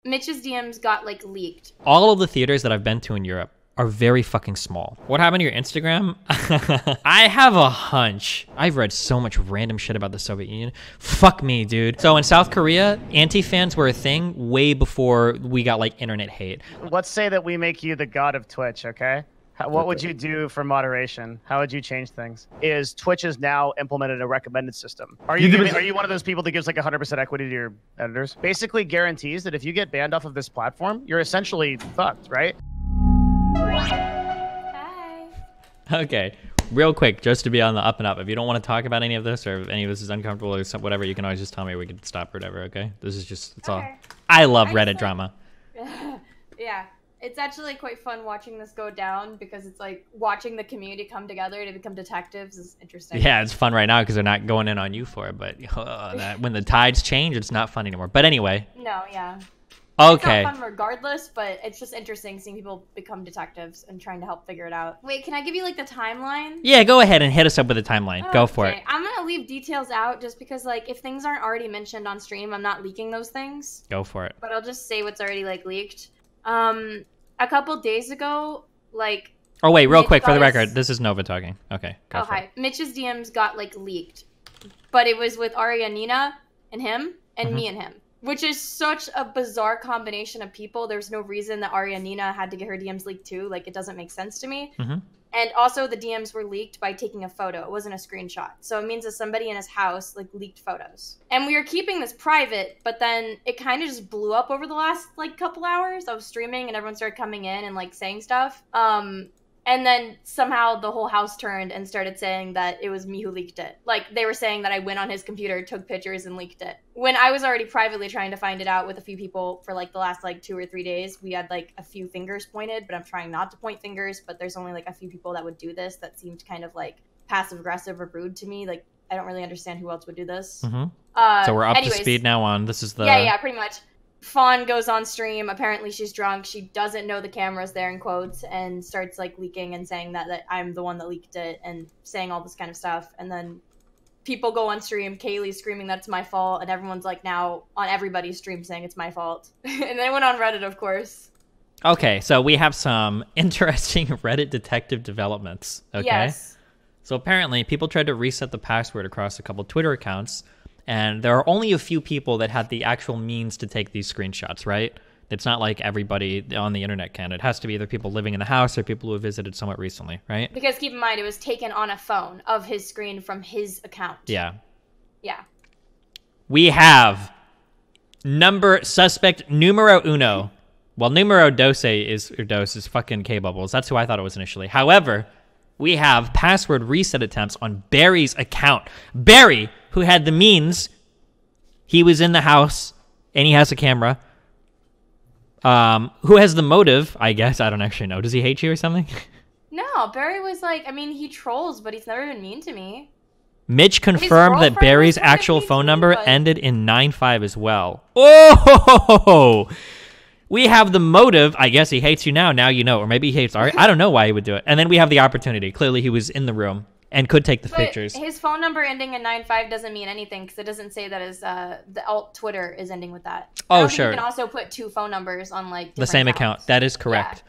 Mitch's DMs got like leaked. All of the theaters that I've been to in Europe are very fucking small. What happened to your Instagram? I have a hunch. I've read so much random shit about the Soviet Union. Fuck me, dude. So in South Korea, anti-fans were a thing way before we got like internet hate. Let's say that we make you the god of Twitch, okay? What would you do for moderation? How would you change things? Is Twitch has now implemented a recommended system. Are you one of those people that gives like 100% equity to your editors? Basically guarantees that if you get banned off of this platform, you're essentially fucked, right? Hi. Okay, real quick, just to be on the up and up. If you don't want to talk about any of this, or if any of this is uncomfortable or whatever, you can always just tell me. We can stop or whatever. Okay, this is just it's all. I love Reddit drama. Yeah, it's actually quite fun watching this go down because it's like watching the community come together to become detectives is interesting. Yeah, it's fun right now because they're not going in on you for it. But when the tides change, it's not fun anymore. But anyway. No, yeah. Okay. It's not fun regardless, but it's just interesting seeing people become detectives and trying to help figure it out. Wait, can I give you like the timeline? Yeah, go ahead and hit us up with the timeline. Go for it. I'm gonna leave details out just because like if things aren't already mentioned on stream, I'm not leaking those things. Go for it. But I'll just say what's already like leaked. A couple days ago, like. Oh wait, real quick for the record, this is Nova talking. Okay. Oh hi, Mitch's DMs got like leaked, but it was with Arya, Nina, and him, and me and him. Which is such a bizarre combination of people. There's no reason that Arya Nina had to get her DMs leaked too. Like, it doesn't make sense to me. And also, the DMs were leaked by taking a photo. It wasn't a screenshot. So it means that somebody in his house, like, leaked photos. And we were keeping this private, but then it kind of just blew up over the last, like, couple hours of streaming, and everyone started coming in and, like, saying stuff. And then somehow the whole house turned and started saying that it was me who leaked it. Like, they were saying that I went on his computer, took pictures, and leaked it. When I was already privately trying to find it out with a few people for, like, the last, like, 2 or 3 days, we had, like, a few fingers pointed, but I'm trying not to point fingers, but there's only, like, a few people that would do this that seemed kind of, like, passive-aggressive or rude to me. Like, I don't really understand who else would do this. So we're up to speed now on, this is the... Yeah, pretty much. Fawn goes on stream. Apparently she's drunk. She doesn't know the camera's there in quotes and starts like leaking and saying that I'm the one that leaked it and saying all this kind of stuff. And then people go on stream. Kaylee's screaming that it's my fault. And everyone's like now on everybody's stream saying it's my fault. And then went on Reddit, of course. Okay, so we have some interesting Reddit detective developments. Okay. Yes. So apparently people tried to reset the password across a couple Twitter accounts. And there are only a few people that had the actual means to take these screenshots, right? It's not like everybody on the internet can. It has to be either people living in the house or people who have visited somewhat recently, right? Because keep in mind, it was taken on a phone of his screen from his account. Yeah. Yeah. We have suspect numero uno. Well, numero dos is fucking K-Bubbles. That's who I thought it was initially. However, we have password reset attempts on Barry's account. Barry, who had the means, he was in the house, and he has a camera. Who has the motive, I guess. I don't actually know. Does he hate you or something? No, Barry was like, I mean, he trolls, but he's never been mean to me. Mitch confirmed that Barry's actual phone number ended in 95 as well. Oh! We have the motive. I guess he hates you now. Now you know. Or maybe he hates Ari. I don't know why he would do it. And then we have the opportunity. Clearly, he was in the room and could take the pictures. His phone number ending in 95 doesn't mean anything because it doesn't say that his the alt Twitter is ending with that. Oh, sure. You can also put 2 phone numbers on like the same accounts. Account. That is correct.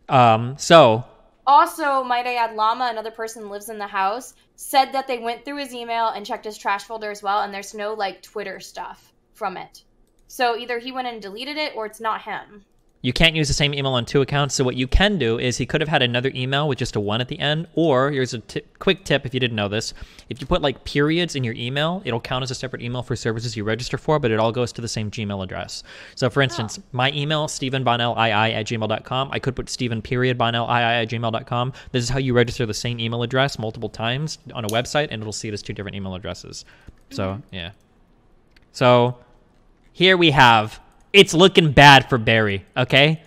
Yeah. So. Also, might I add, Llama, another person who lives in the house, said that they went through his email and checked his trash folder as well, and there's no like Twitter stuff from it. So either he went and deleted it or it's not him. You can't use the same email on 2 accounts, so what you can do is he could have had another email with just a 1 at the end, or here's a quick tip if you didn't know this. If you put like periods in your email, it'll count as a separate email for services you register for, but it all goes to the same Gmail address. So for instance, my email, stevenbonnellii@gmail.com, I could put steven.bonnellii@gmail.com. This is how you register the same email address multiple times on a website, and it'll see it as 2 different email addresses. So, yeah. So, here we have... It's looking bad for Barry, okay?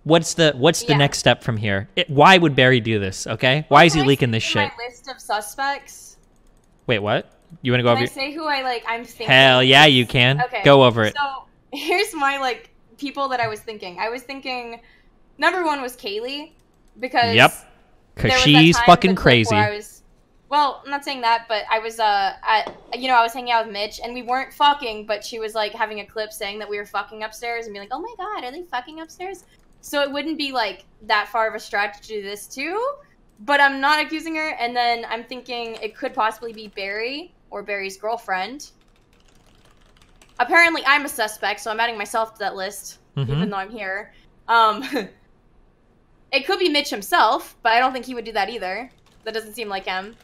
What's the next step from here? Why would Barry do this, okay? Why is he leaking this shit? My list of suspects. Wait, what? You want to go over? Can I say who I'm thinking? Hell yeah, you can. Okay. Go over it. So here's my people that I was thinking. I was thinking number 1 was Kaylee because because she's fucking crazy. Well, I'm not saying that, but I was I was hanging out with Mitch, and we weren't fucking, but she was like having a clip saying that we were fucking upstairs, and be like, "Oh my god, are they fucking upstairs?" So it wouldn't be like that far of a stretch to do this too. But I'm not accusing her, and then I'm thinking it could possibly be Barry or Barry's girlfriend. Apparently, I'm a suspect, so I'm adding myself to that list, even though I'm here. It could be Mitch himself, but I don't think he would do that either. That doesn't seem like him.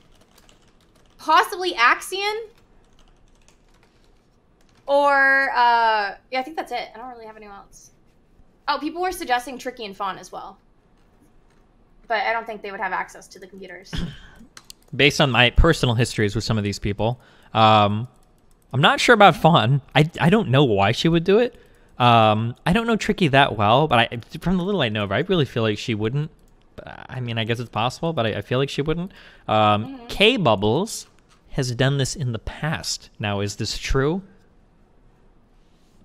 Possibly Axion? Or, yeah, I think that's it. I don't really have anyone else. Oh, people were suggesting Tricky and Fawn as well. But I don't think they would have access to the computers. Based on my personal histories with some of these people, I'm not sure about Fawn. I don't know why she would do it. I don't know Tricky that well, but from the little I know of her, I really feel like she wouldn't. I mean, I guess it's possible, but I feel like she wouldn't. K-Bubbles has done this in the past. Now, is this true?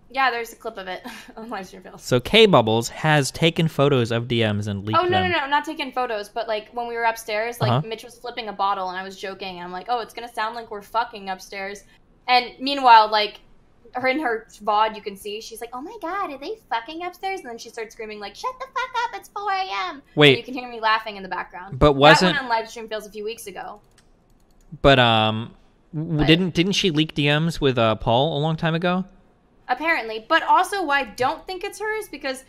Yeah, there's a clip of it on Livestream Fails. So K-Bubbles has taken photos of DMs and leaked them. Oh, no, not taking photos, but like when we were upstairs, like Mitch was flipping a bottle and I was joking. And I'm like, oh, it's going to sound like we're fucking upstairs. And meanwhile, like, in her VOD, you can see, she's like, oh my god, are they fucking upstairs? And then she starts screaming like, shut the fuck up, it's 4 a.m. Wait. And you can hear me laughing in the background. But wasn't... That went on Livestream Fails a few weeks ago. But, didn't she leak DMs with Paul a long time ago? Apparently. But also why I don't think it's hers, because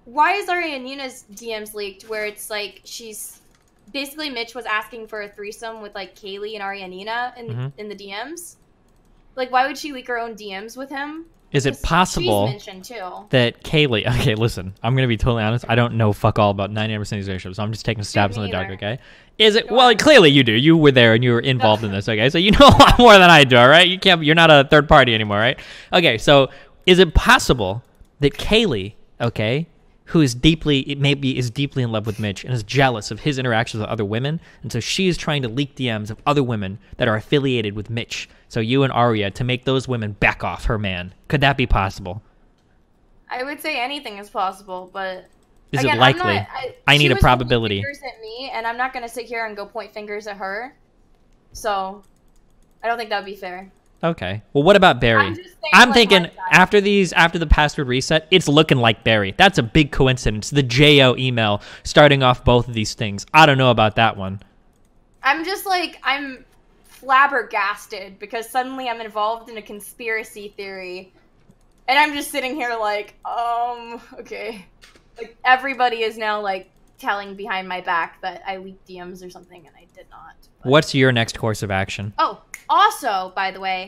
why is Arianina's DMs leaked where it's like she's... Basically, Mitch was asking for a threesome with like Kaylee and Arianina in the DMs. Like, why would she leak her own DMs with him? Is it possible that Kaylee... Okay, listen. I'm going to be totally honest. I don't know fuck all about 99% of these relationships, so I'm just taking stabs in the dark, okay? Is it... Well, clearly you do. You were there and you were involved in this, okay? So you know a lot more than I do, all right? You're not a third party anymore, right? Okay, so is it possible that Kaylee, okay, who is deeply in love with Mitch and is jealous of his interactions with other women, and so she is trying to leak DMs of other women that are affiliated with Mitch, so you and Arya, to make those women back off her man? Could that be possible? I would say anything is possible, but is it likely? I need a probability. She was pointing fingers at me, and I'm not going to sit here and go point fingers at her, so I don't think that would be fair. Okay. Well, what about Barry? I'm thinking after the password reset, it's looking like Barry. That's a big coincidence. The JO email starting off both of these things. I don't know about that one. I'm flabbergasted because suddenly I'm involved in a conspiracy theory, and I'm just sitting here like, okay. Like, everybody is now like telling behind my back that I leaked DMs or something, and I did not. But... What's your next course of action? Oh. Also, by the way,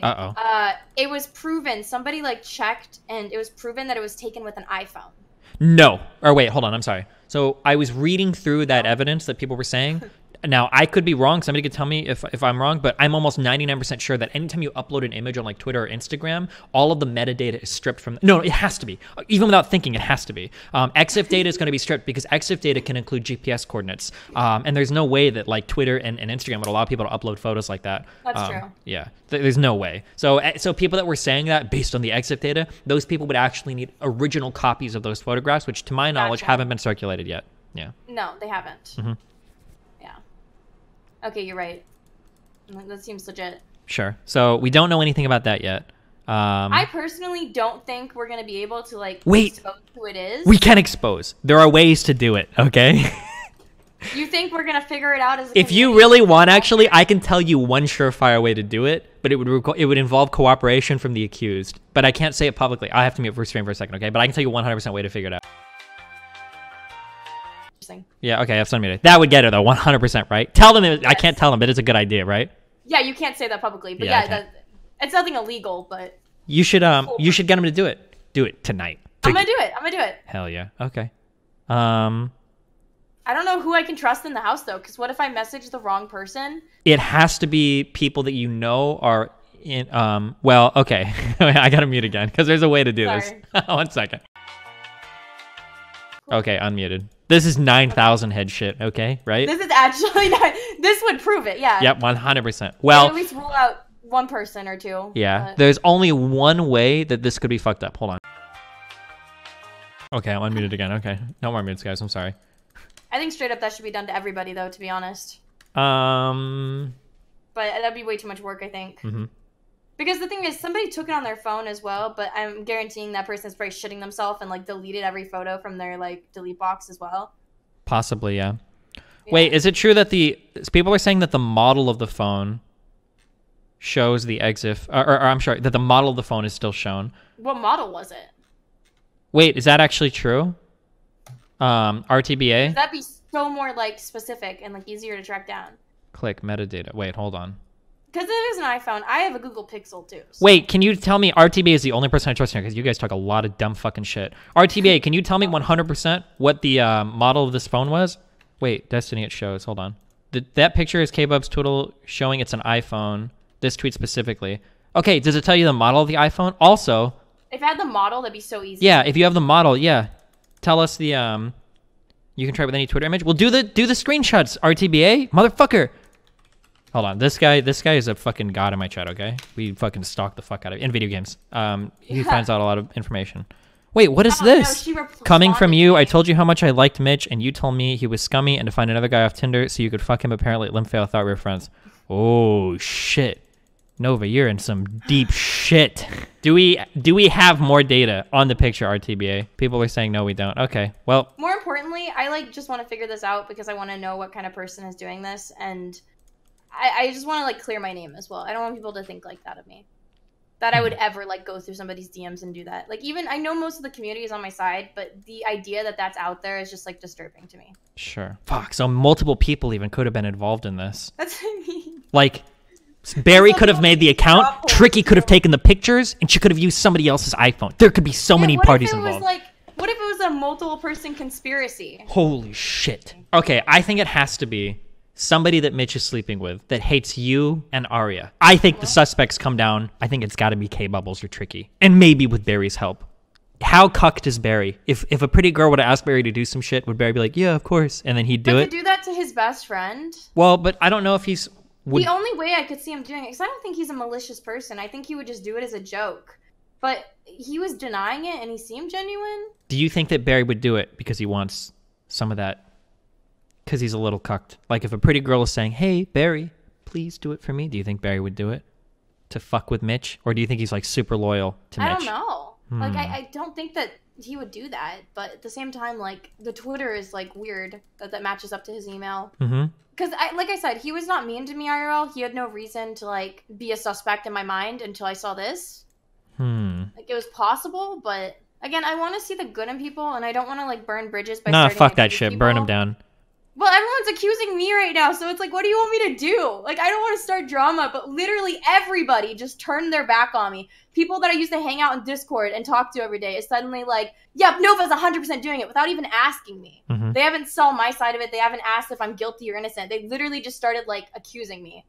it was proven, somebody like checked, and it was proven that it was taken with an iPhone. No. Or wait, hold on, I'm sorry. So I was reading through that evidence that people were saying. Now, I could be wrong. Somebody could tell me if I'm wrong, but I'm almost 99% sure that anytime you upload an image on like Twitter or Instagram, all of the metadata is stripped from... No, it has to be. Even without thinking, it has to be. EXIF data is going to be stripped because EXIF data can include GPS coordinates. And there's no way that like Twitter and Instagram would allow people to upload photos like that. That's true. Yeah, there's no way. So people that were saying that based on the EXIF data, those people would actually need original copies of those photographs, which to my knowledge haven't been circulated yet. Yeah. No, they haven't. Okay, you're right. That seems legit. Sure. So we don't know anything about that yet. I personally don't think we're going to be able to, like, expose who it is. We can expose. There are ways to do it, okay? You think we're going to figure it out as a If you really want, actually, I can tell you one surefire way to do it, but it would involve cooperation from the accused. But I can't say it publicly. I have to mute for stream for a second, okay? But I can tell you 100% way to figure it out. Yeah, okay, I've unmuted. That would get it though, 100%, right? Tell them I can't tell them, but it's a good idea, right? Yeah, you can't say that publicly, but yeah, it's nothing illegal, but you should get them to do it. Do it tonight. I'm gonna do it. Hell yeah. Okay. I don't know who I can trust in the house though, because what if I message the wrong person? It has to be people that you know are in. Well, okay, I gotta mute again because there's a way to do this. 1 second. Okay, unmuted. This is 9,000 head shit, okay? Right? This is actually not... This would prove it, yeah. Yep, 100%. Well... At least rule out one person or two. Yeah. But... There's only one way that this could be fucked up. Hold on. Okay, I'm unmuted again. Okay. No more mutes, guys. I'm sorry. I think straight up that should be done to everybody, though, to be honest. but that'd be way too much work, I think. Mm-hmm. Because the thing is, somebody took it on their phone as well, but I'm guaranteeing that person is probably shitting themselves and like deleted every photo from their like delete box as well. Possibly, yeah. Wait, is it true that people are saying that the model of the phone shows the EXIF, or I'm sorry, that the model of the phone is still shown? What model was it? Wait, is that actually true? RTBA? That'd be so more like specific and like easier to track down. Click metadata. Wait, hold on. Because it is an iPhone. I have a Google Pixel too. So. Wait, can you tell me RTBA is the only person I trust here? Because you guys talk a lot of dumb fucking shit. RTBA, can you tell me 100% what the model of this phone was? Wait, Destiny, it shows. Hold on. That picture is K-Bub's Twiddle showing it's an iPhone. This tweet specifically. Okay, does it tell you the model of the iPhone? Also, if I had the model, that'd be so easy. Yeah, if you have the model, yeah. Tell us the you can try it with any Twitter image. Well, do the screenshots, RTBA, motherfucker. Hold on, this guy is a fucking god in my chat. Okay, we fucking stalk the fuck out of in video games. He finds out a lot of information. Wait, what is this? Coming from you, I told you how much I liked Mitch, and you told me he was scummy and to find another guy off Tinder so you could fuck him. Apparently, Limfail thought we were friends. Oh shit, Nova, you're in some deep shit. Do we have more data on the picture, RTBA? People are saying no, we don't. Okay, well. More importantly, I like just want to figure this out because I want to know what kind of person is doing this, and I just want to like clear my name as well. I don't want people to think like that of me. That I would ever like go through somebody's DMs and do that. Like even I know most of the community is on my side, but the idea that that's out there is just like disturbing to me. Sure. Fuck. So multiple people even could have been involved in this. That's what I mean. Like Barry could have made the account, Tricky could have taken the pictures, and she could have used somebody else's iPhone. There could be so many parties involved. What if it was a multiple person conspiracy? Holy shit. Okay, I think it has to be somebody that Mitch is sleeping with that hates you and Arya. I think the suspects come down. I think it's got to be K-Bubbles or Tricky. And maybe with Barry's help. How cucked is Barry? If a pretty girl would have asked Barry to do some shit, would Barry be like, yeah, of course, and then he'd do it? To do that to his best friend? Well, but I don't know if he's... The only way I could see him doing it, because I don't think he's a malicious person. I think he would just do it as a joke. But he was denying it, and he seemed genuine. Do you think that Barry would do it because he wants some of that? Because he's a little cucked. Like if a pretty girl is saying, hey, Barry, please do it for me. Do you think Barry would do it to fuck with Mitch? Or do you think he's like super loyal to Mitch? I don't know. Like I don't think that he would do that. But at the same time, like the Twitter is like weird that matches up to his email. Because like I said, he was not mean to me IRL. He had no reason to like be a suspect in my mind until I saw this. Like it was possible, but again, I want to see the good in people, and I don't want to like burn bridges by Nah, fuck that shit. Burn them down. Well, everyone's accusing me right now, so it's like, what do you want me to do? Like, I don't want to start drama, but literally everybody just turned their back on me. People that I used to hang out in Discord and talk to every day is suddenly like, yep, Nova's 100% doing it without even asking me. They haven't saw my side of it. They haven't asked if I'm guilty or innocent. They literally just started, like, accusing me.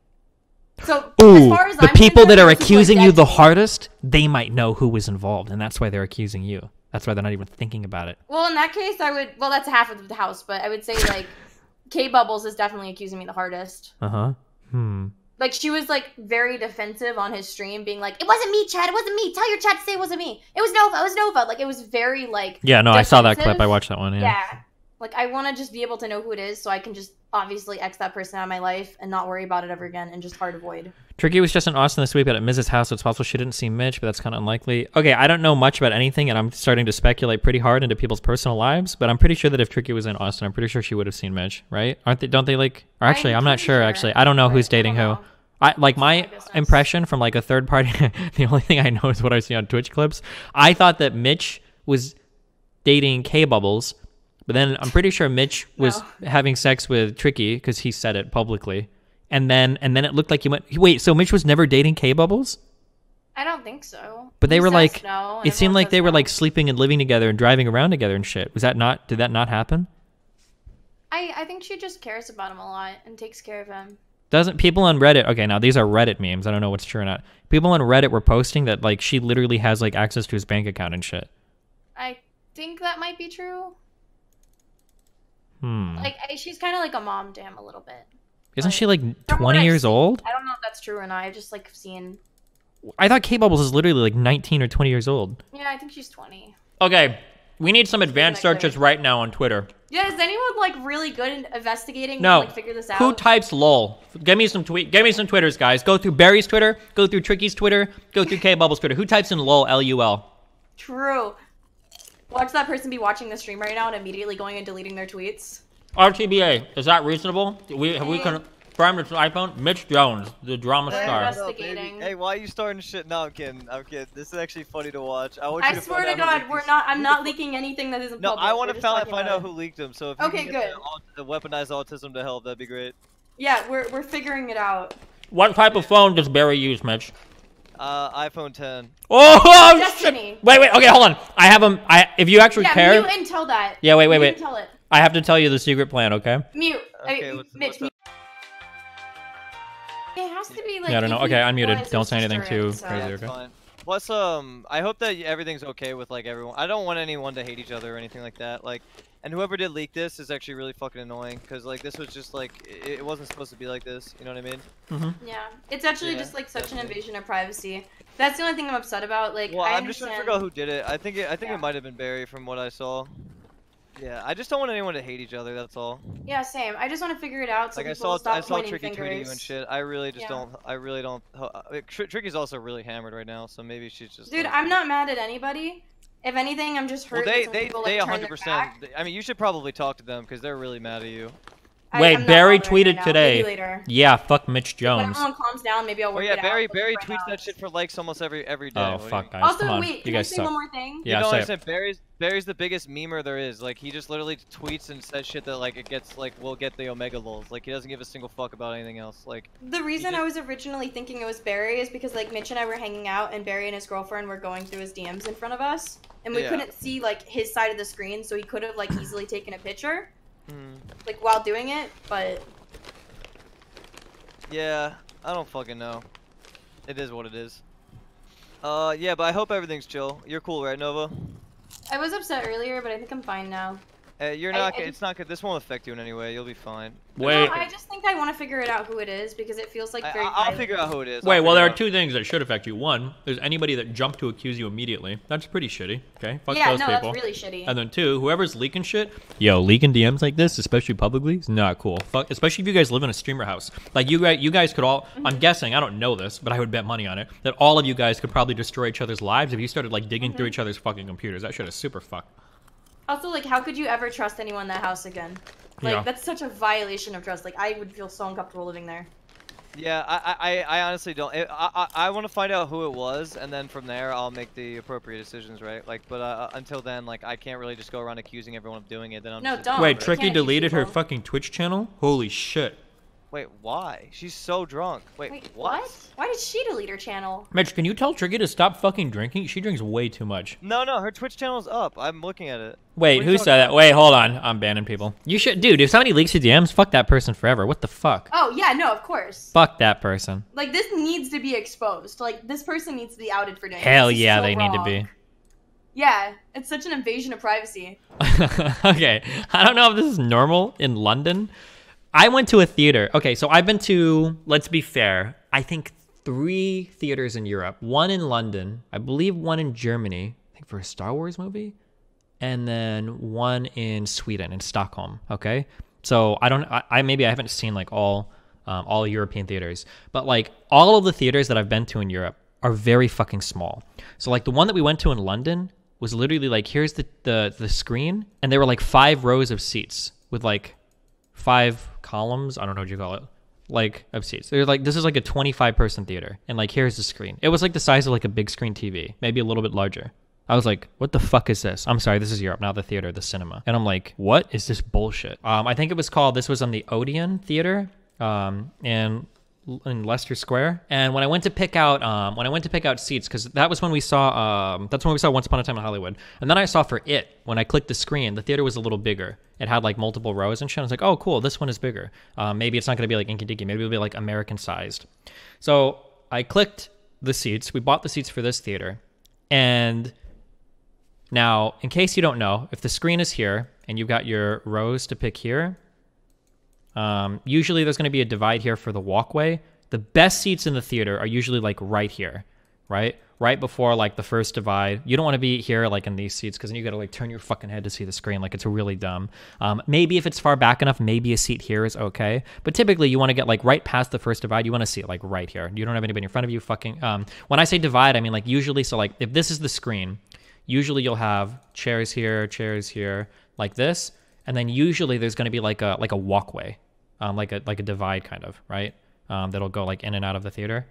So, as far as the people that are accusing you the hardest, they might know who was involved, and that's why they're accusing you. That's why they're not even thinking about it. Well, in that case, I would, well, that's half of the house, but I would say, like... K-Bubbles is definitely accusing me the hardest. Like, she was, like, very defensive on his stream, being like, it wasn't me, Chad, it wasn't me. Tell your chat to say it wasn't me. It was Nova. Like, it was very, like, yeah, no, defensive. I saw that clip. I watched that one, Yeah. Like, I want to just be able to know who it is so I can just obviously X that person out of my life and not worry about it ever again and just hard avoid. Tricky was just in Austin this week at Mrs. House, so it's possible she didn't see Mitch, but that's kind of unlikely. Okay, I don't know much about anything, and I'm starting to speculate pretty hard into people's personal lives, but I'm pretty sure that if Tricky was in Austin, I'm pretty sure she would have seen Mitch, right? Aren't they? Don't they like... Or actually, I'm not sure, actually. I don't know who's dating who. Like, my impression from, like, a third party, the only thing I know is what I see on Twitch clips. I thought that Mitch was dating K-Bubbles, but then I'm pretty sure Mitch was having sex with Tricky, because he said it publicly. And then it looked like he went... Wait, so Mitch was never dating K-Bubbles? I don't think so. But they were like... No, it seemed like they were like sleeping and living together and driving around together and shit. Was that not... Did that not happen? I think she just cares about him a lot and takes care of him. Doesn't... People on Reddit... Okay, now these are Reddit memes. I don't know what's true or not. People on Reddit were posting that like she literally has like access to his bank account and shit. I think that might be true. Like, she's kind of like a mom to him a little bit. Isn't she like 20 years old? I don't know if that's true or not. I've just like seen... I thought K-Bubbles is literally like 19 or 20 years old. Yeah, I think she's 20. Okay, we need some advanced searches right now on Twitter. Yeah, is anyone like really good at investigating No. to like figure this out? Who types lol? Give me some Twitters, guys. Go through Barry's Twitter, go through Tricky's Twitter, go through K-Bubble's Twitter. Who types in lol, L-U-L? True. Watch that person be watching the stream right now and immediately going and deleting their tweets. RTBA, is that reasonable? We confirmed it's an iPhone. Mitch Jones, the drama They're star. investigating. Hey, why are you starting shit? No, I'm kidding. I'm kidding. This is actually funny to watch. I swear to God, I'm not leaking anything that isn't No, public. I want to find about out it. who leaked them. So if you Okay, can good. get the weaponized autism to help, that'd be great. Yeah, we're figuring it out. What type of phone does Barry use, Mitch? iPhone 10. Oh, Destiny. shit. Wait, okay, hold on. I have him. If you actually Yeah, care. mute and tell that. Yeah, wait. Mute and tell it. I have to tell you the secret plan, okay? Mute. Okay, Mitch, mute. It has to be like. Yeah, I don't know. if Okay, you I'm muted. realize Don't it's say anything just a too ring, so- crazy, Yeah, okay? it's fine. Plus, I hope that everything's okay with like everyone. I don't want anyone to hate each other or anything like that. Like, and whoever did leak this is actually really fucking annoying because like this was just like it wasn't supposed to be like this. You know what I mean? Mm-hmm. Yeah, it's actually just like such an invasion of privacy. That's the only thing I'm upset about. Like, Well, I I'm just trying to understand. figure out who did it. I think Yeah. it might have been Barry from what I saw. Yeah, I just don't want anyone to hate each other. That's all. Yeah, same. I just want to figure it out so Like I people saw stop pointing Tricky fingers. tweeting you and shit. I really just Yeah. don't. I really don't. Tricky's also really hammered right now, so maybe she's just. Dude, like, I'm not mad at anybody. If anything, I'm just Well, hurt. that some people, like, turn their 100%. back. I mean, you should probably talk to them because they're really mad at you. Wait, I'm not Barry bothering right tweeted now. today. Maybe later. Yeah, fuck Mitch When Jones. everyone calms down, maybe I'll Oh work yeah, it out. Barry but Barry right tweets now- that shit for likes almost every day. Oh, Like, fuck, guys. Also, Come on. wait, You can I guys say suck. one more thing? Yeah, you know say what I it. said? Barry's the biggest memer there is. Like he just literally tweets and says shit that like it gets like will get the Omega lols. Like he doesn't give a single fuck about anything else. Like The reason just- I was originally thinking it was Barry is because like Mitch and I were hanging out and Barry and his girlfriend were going through his DMs in front of us and we Yeah. couldn't see like his side of the screen, so he could have like easily taken a picture hmm. like while doing it, but Yeah, I don't fucking know. It is what it is. Yeah, but I hope everything's chill. You're cool, right, Nova? I was upset earlier, but I think I'm fine now. You're not. It's not good. This won't affect you in any way. You'll be fine. Wait. No, I just think I want to figure it out who it is because it feels like very. I'll violent. figure out who it is. Wait, I'll well, there are figure it two things that should affect you. One, there's anybody that jumped to accuse you immediately. That's pretty shitty, okay? Fuck Yeah, those no, people. that's really shitty. And then two, whoever's leaking shit, yo, leaking DMs like this, especially publicly, is not cool. Fuck, especially if you guys live in a streamer house. Like, you guys could all, I'm guessing, I don't know this, but I would bet money on it, that all of you guys could probably destroy each other's lives if you started, like, digging through each other's fucking computers. That shit is super fucked. Also, like, how could you ever trust anyone in that house again? Like, Yeah. that's such a violation of trust. Like, I would feel so uncomfortable living there. Yeah, I honestly don't. I want to find out who it was, and then from there I'll make the appropriate decisions, right? Like, but until then, like, I can't really just go around accusing everyone of doing it. Then I'm No, just don't. Wait, you Tricky can't accuse deleted her people. fucking Twitch channel? Holy shit. Wait, why? She's so drunk. Wait, Wait, what? what? Why did she delete her channel? Mitch, can you tell Tricky to stop fucking drinking? She drinks way too much. No, her Twitch channel's up. I'm looking at it. Wait, What are who you said talking that? Wait, hold on. I'm banning people. You should, dude, if somebody leaks your DMs, fuck that person forever. What the fuck? Oh, yeah, no, of course. Fuck that person. Like, this needs to be exposed. Like, this person needs to be outed for doing Hell this. This is yeah, so they need to wrong. be. Yeah, it's such an invasion of privacy. Okay, I don't know if this is normal in London. I went to a theater. Okay, so I've been to, let's be fair, I think 3 theaters in Europe. One in London, I believe one in Germany, I think for a Star Wars movie, and then one in Sweden, in Stockholm, okay? So I maybe I haven't seen like all European theaters, but like all of the theaters that I've been to in Europe are very fucking small. So like the one that we went to in London was literally like, here's the screen, and there were like 5 rows of seats with like 5 columns, I don't know what you call it, like of seats. They're like, this is like a 25-person theater, and like here's the screen. It was like the size of like a big screen TV, maybe a little bit larger. I was like, what the fuck is this? I'm sorry, this is Europe, not the theater, the cinema. And I'm like, what is this bullshit? I think it was called, this was on the Odeon Theater, in Leicester Square. And when I went to pick out seats, because that was when we saw Once Upon a Time in Hollywood. And then I saw for It, when I clicked the screen, the theater was a little bigger. It had like multiple rows and shit. I was like, oh cool, this one is bigger. Maybe it's not gonna be like Inky Dinky, maybe it'll be like American sized. So I clicked the seats, we bought the seats for this theater. And now, in case you don't know, if the screen is here and you've got your rows to pick here, usually there's going to be a divide here for the walkway. The best seats in the theater are usually like right here, right? Right before like the first divide. You don't want to be here like in these seats because then you got to like turn your fucking head to see the screen. Like it's really dumb. Maybe if it's far back enough, maybe a seat here is okay. But typically you want to get like right past the first divide. You want to see it like right here. You don't have anybody in front of you fucking. When I say divide, I mean like usually, so like if this is the screen, usually you'll have chairs here, like this. And then usually there's going to be like a walkway, like a divide kind of, right? That'll go like in and out of the theater.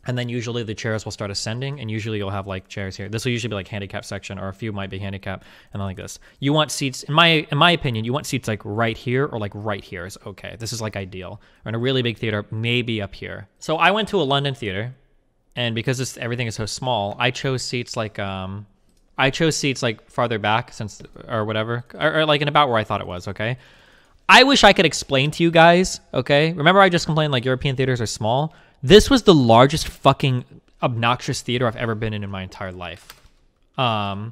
And then usually the chairs will start ascending, and usually you'll have like chairs here. This will usually be like handicap section, or a few might be handicap, and then like this. You want seats, in my opinion, you want seats like right here or like right here is okay. This is like ideal. Or in a really big theater, maybe up here. So I went to a London theater, and because everything is so small, I chose seats like farther back or whatever, or like in about where I thought it was. Okay. I wish I could explain to you guys. Okay. Remember I just complained like European theaters are small. This was the largest fucking obnoxious theater I've ever been in my entire life. I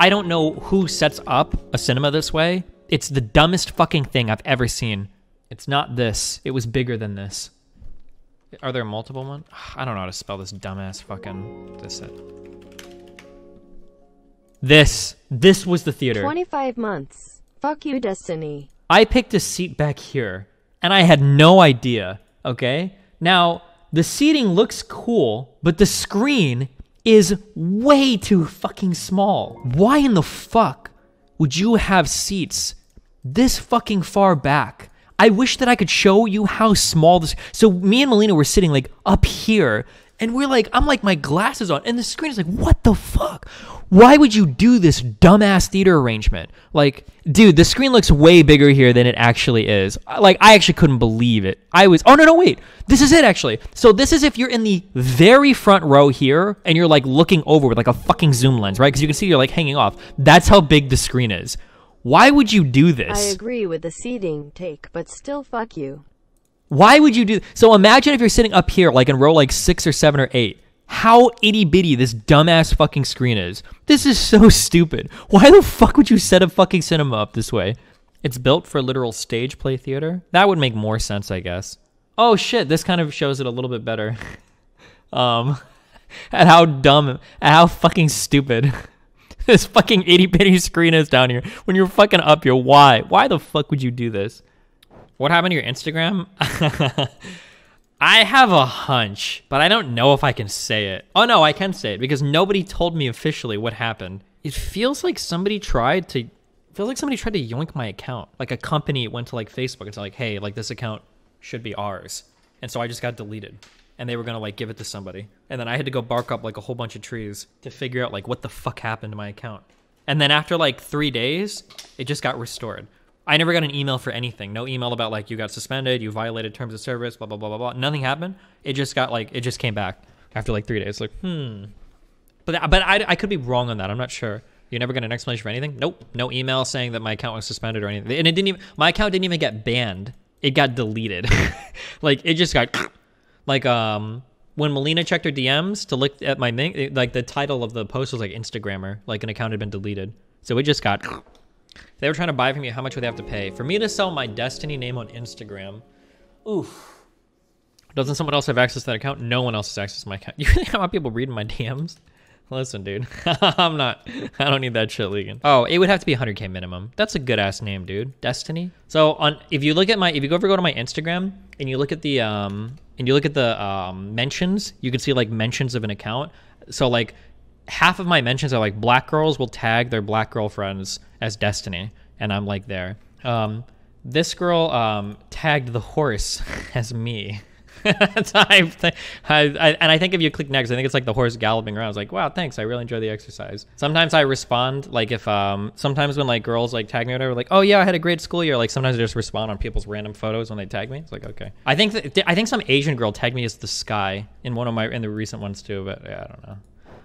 don't know who sets up a cinema this way. It's the dumbest fucking thing I've ever seen. It's not this. It was bigger than this. Are there multiple ones? I don't know how to spell this dumbass fucking This was the theater. 25 months. Fuck you, Destiny. I picked a seat back here, and I had no idea, okay? Now, the seating looks cool, but the screen is way too fucking small. Why in the fuck would you have seats this fucking far back? I wish that I could show you how small this... So me and Melina were sitting like up here, and we're like, I'm like my glasses on, and the screen is like, what the fuck? Why would you do this dumbass theater arrangement? Like, dude, the screen looks way bigger here than it actually is. Like, I actually couldn't believe it. Oh, no, wait. This is it, actually. So this is if you're in the very front row here, and you're, like, looking over with, like, a fucking zoom lens, right? Because you can see you're, like, hanging off. That's how big the screen is. Why would you do this? I agree with the seating take, but still fuck you. Why would you do... So imagine if you're sitting up here, like, in row, like, 6 or 7 or 8. How itty-bitty this dumbass fucking screen is. This is so stupid. Why the fuck would you set a fucking cinema up this way? It's built for literal stage play theater? That would make more sense, I guess. Oh shit, this kind of shows it a little bit better. At how dumb, at how fucking stupid this fucking itty-bitty screen is down here. When you're fucking up here, why? Why the fuck would you do this? What happened to your Instagram? I have a hunch, but I don't know if I can say it. Oh no, I can say it because nobody told me officially what happened. It feels like somebody tried to yoink my account. Like a company went to like Facebook and said like, hey, like this account should be ours. And so I just got deleted. And they were gonna like give it to somebody. And then I had to go bark up like a whole bunch of trees to figure out like what the fuck happened to my account. And then after like 3 days, it just got restored. I never got an email for anything. No email about like you got suspended, you violated terms of service, blah, blah, blah, blah, blah. Nothing happened. It just got like, it just came back after like 3 days. Like, But I could be wrong on that. I'm not sure. You never got an explanation for anything? Nope. No email saying that my account was suspended or anything. And it didn't even, my account didn't even get banned. It got deleted. Like it just got like, when Melina checked her DMs to look at my, like the title of the post was like Instagrammer, like an account had been deleted. So it just got... They were trying to buy from me. How much would they have to pay? For me to sell my Destiny name on Instagram, oof. Doesn't someone else have access to that account? No one else has access to my account. You think I want people reading my DMs? Listen, dude. I don't need that shit leaking. Oh, it would have to be 100K minimum. That's a good ass name, dude. Destiny. So if you go to my Instagram and you look at the mentions, you can see like mentions of an account. So like half of my mentions are like black girls will tag their black girlfriends as Destiny, and I'm like there. This girl tagged the horse as me. And I think if you click next, I think it's like the horse galloping around. I was like, wow, thanks, I really enjoy the exercise. Sometimes I respond, like if sometimes when like girls like tag me or whatever, like, oh yeah, I had a great school year, like sometimes I just respond on people's random photos when they tag me. It's like, okay. I think some Asian girl tagged me as the sky in the recent ones too, but yeah, I don't know.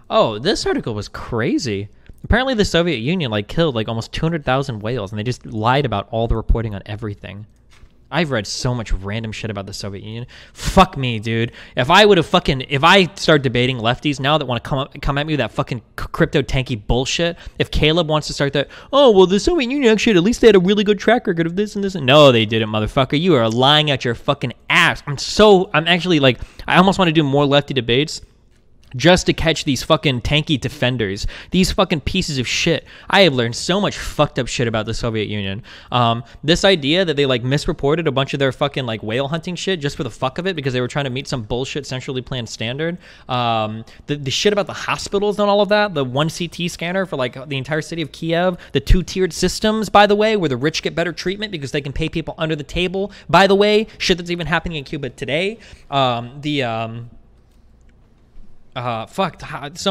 Oh, this article was crazy. Apparently the Soviet Union like killed like almost 200,000 whales, and they just lied about all the reporting on everything. I've read so much random shit about the Soviet Union. Fuck me, dude. If I start debating lefties now that want to come at me with that fucking crypto tanky bullshit, if Caleb wants to start that, oh, well, the Soviet Union actually, at least they had a really good track record of this and this. No, they didn't, motherfucker. You are lying at your fucking ass. I'm actually like, I almost want to do more lefty debates just to catch these fucking tanky defenders, these fucking pieces of shit. I have learned so much fucked up shit about the Soviet Union. This idea that they like misreported a bunch of their fucking like whale hunting shit just for the fuck of it because they were trying to meet some bullshit centrally planned standard. The shit about the hospitals and all of that, the 1 CT scanner for like the entire city of Kiev, the 2-tiered systems, by the way, where the rich get better treatment because they can pay people under the table, by the way, shit that's even happening in Cuba today. So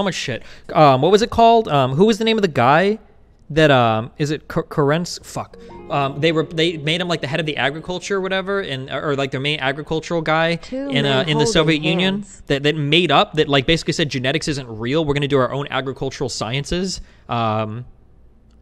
much shit. What was it called? Who was the name of the guy that, is it Kerens? Fuck. They made him like the head of the agriculture or whatever, or like their main agricultural guy in the Soviet Union that made up, that like basically said genetics isn't real. We're going to do our own agricultural sciences.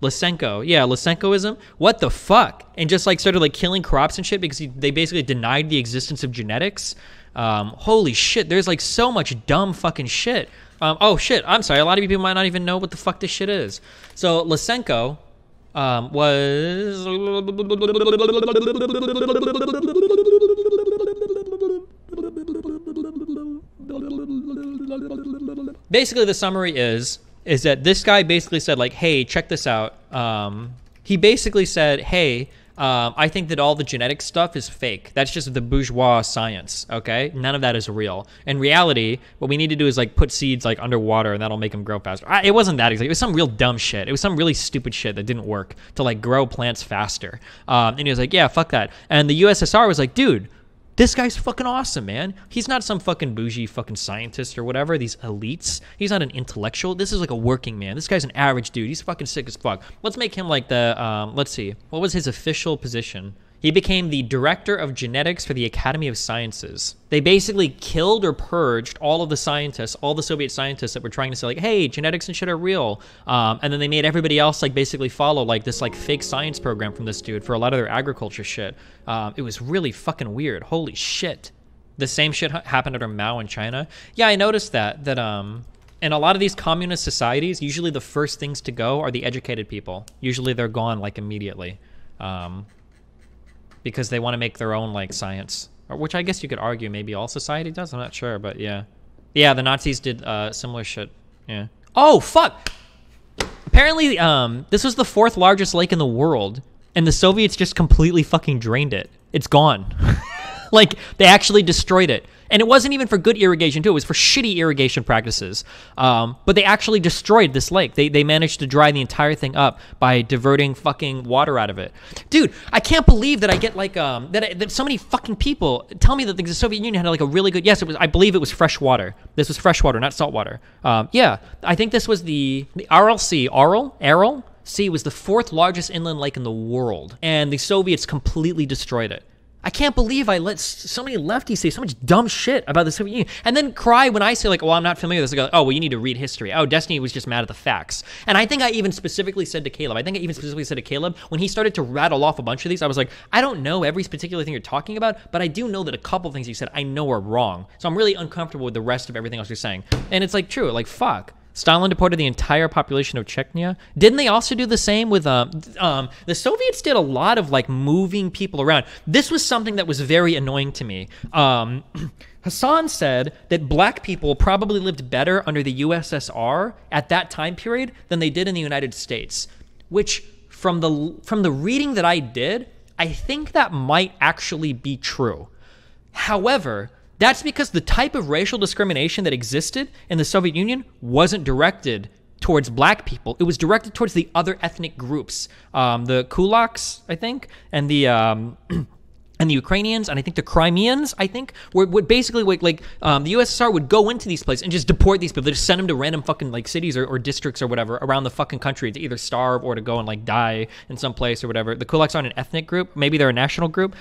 Lysenko. Yeah, Lysenkoism. What the fuck? And just like started like killing crops and shit because they basically denied the existence of genetics. Holy shit, there's like so much dumb fucking shit. Oh shit, I'm sorry, a lot of people might not even know what the fuck this shit is. So Lysenko was basically, the summary is that this guy basically said like, hey, check this out. He basically said, hey, I think that all the genetic stuff is fake. That's just the bourgeois science, okay? None of that is real. In reality, what we need to do is like put seeds like underwater and that'll make them grow faster. It wasn't that exactly. It was some real dumb shit. It was some really stupid shit that didn't work to like grow plants faster. And he was like, yeah, fuck that. And the USSR was like, dude, this guy's fucking awesome, man. He's not some fucking bougie fucking scientist or whatever, these elites. He's not an intellectual. This is like a working man. This guy's an average dude. He's fucking sick as fuck. Let's make him like the, let's see. What was his official position? He became the director of genetics for the Academy of Sciences. They basically killed or purged all of the scientists, all the Soviet scientists that were trying to say like, hey, genetics and shit are real. And then they made everybody else like basically follow like this like fake science program from this dude for a lot of their agriculture shit. It was really fucking weird. Holy shit. The same shit happened under Mao in China. Yeah, I noticed that in a lot of these communist societies, usually the first things to go are the educated people. Usually they're gone like immediately. Because they want to make their own like science, which I guess you could argue maybe all society does. I'm not sure, but yeah, the Nazis did similar shit. Yeah. Oh fuck! Apparently, this was the 4th largest lake in the world, and the Soviets just completely fucking drained it. It's gone. Like they actually destroyed it. And it wasn't even for good irrigation too. It was for shitty irrigation practices. But they actually destroyed this lake. They managed to dry the entire thing up by diverting fucking water out of it. Dude, I can't believe that I get like that so many fucking people tell me that the Soviet Union had like a really good. Yes, it was. I believe it was fresh water. This was fresh water, not salt water. Yeah, I think this was the Aral Sea. Aral Sea was the 4th largest inland lake in the world, and the Soviets completely destroyed it. I can't believe I let so many lefties say so much dumb shit about the Soviet Union and then cry when I say like, well, I'm not familiar with this. I go, oh, well, you need to read history. Oh, Destiny was just mad at the facts. And I think I even specifically said to Caleb, when he started to rattle off a bunch of these, I was like, I don't know every particular thing you're talking about, but I do know that a couple things you said I know are wrong. So I'm really uncomfortable with the rest of everything else you're saying. And it's like true, like fuck. Stalin deported the entire population of Chechnya. Didn't they also do the same with the Soviets did a lot of like moving people around. This was something that was very annoying to me. Hassan said that black people probably lived better under the USSR at that time period than they did in the United States, which from the reading that I did, I think that might actually be true. However, that's because the type of racial discrimination that existed in the Soviet Union wasn't directed towards black people. It was directed towards the other ethnic groups. The kulaks, I think, and the Ukrainians, and I think the Crimeans, I think, would basically, the USSR would go into these places and just deport these people. They just send them to random fucking, like, cities or districts or whatever around the fucking country to either starve or to go and, like, die in some place or whatever. The kulaks aren't an ethnic group. Maybe they're a national group.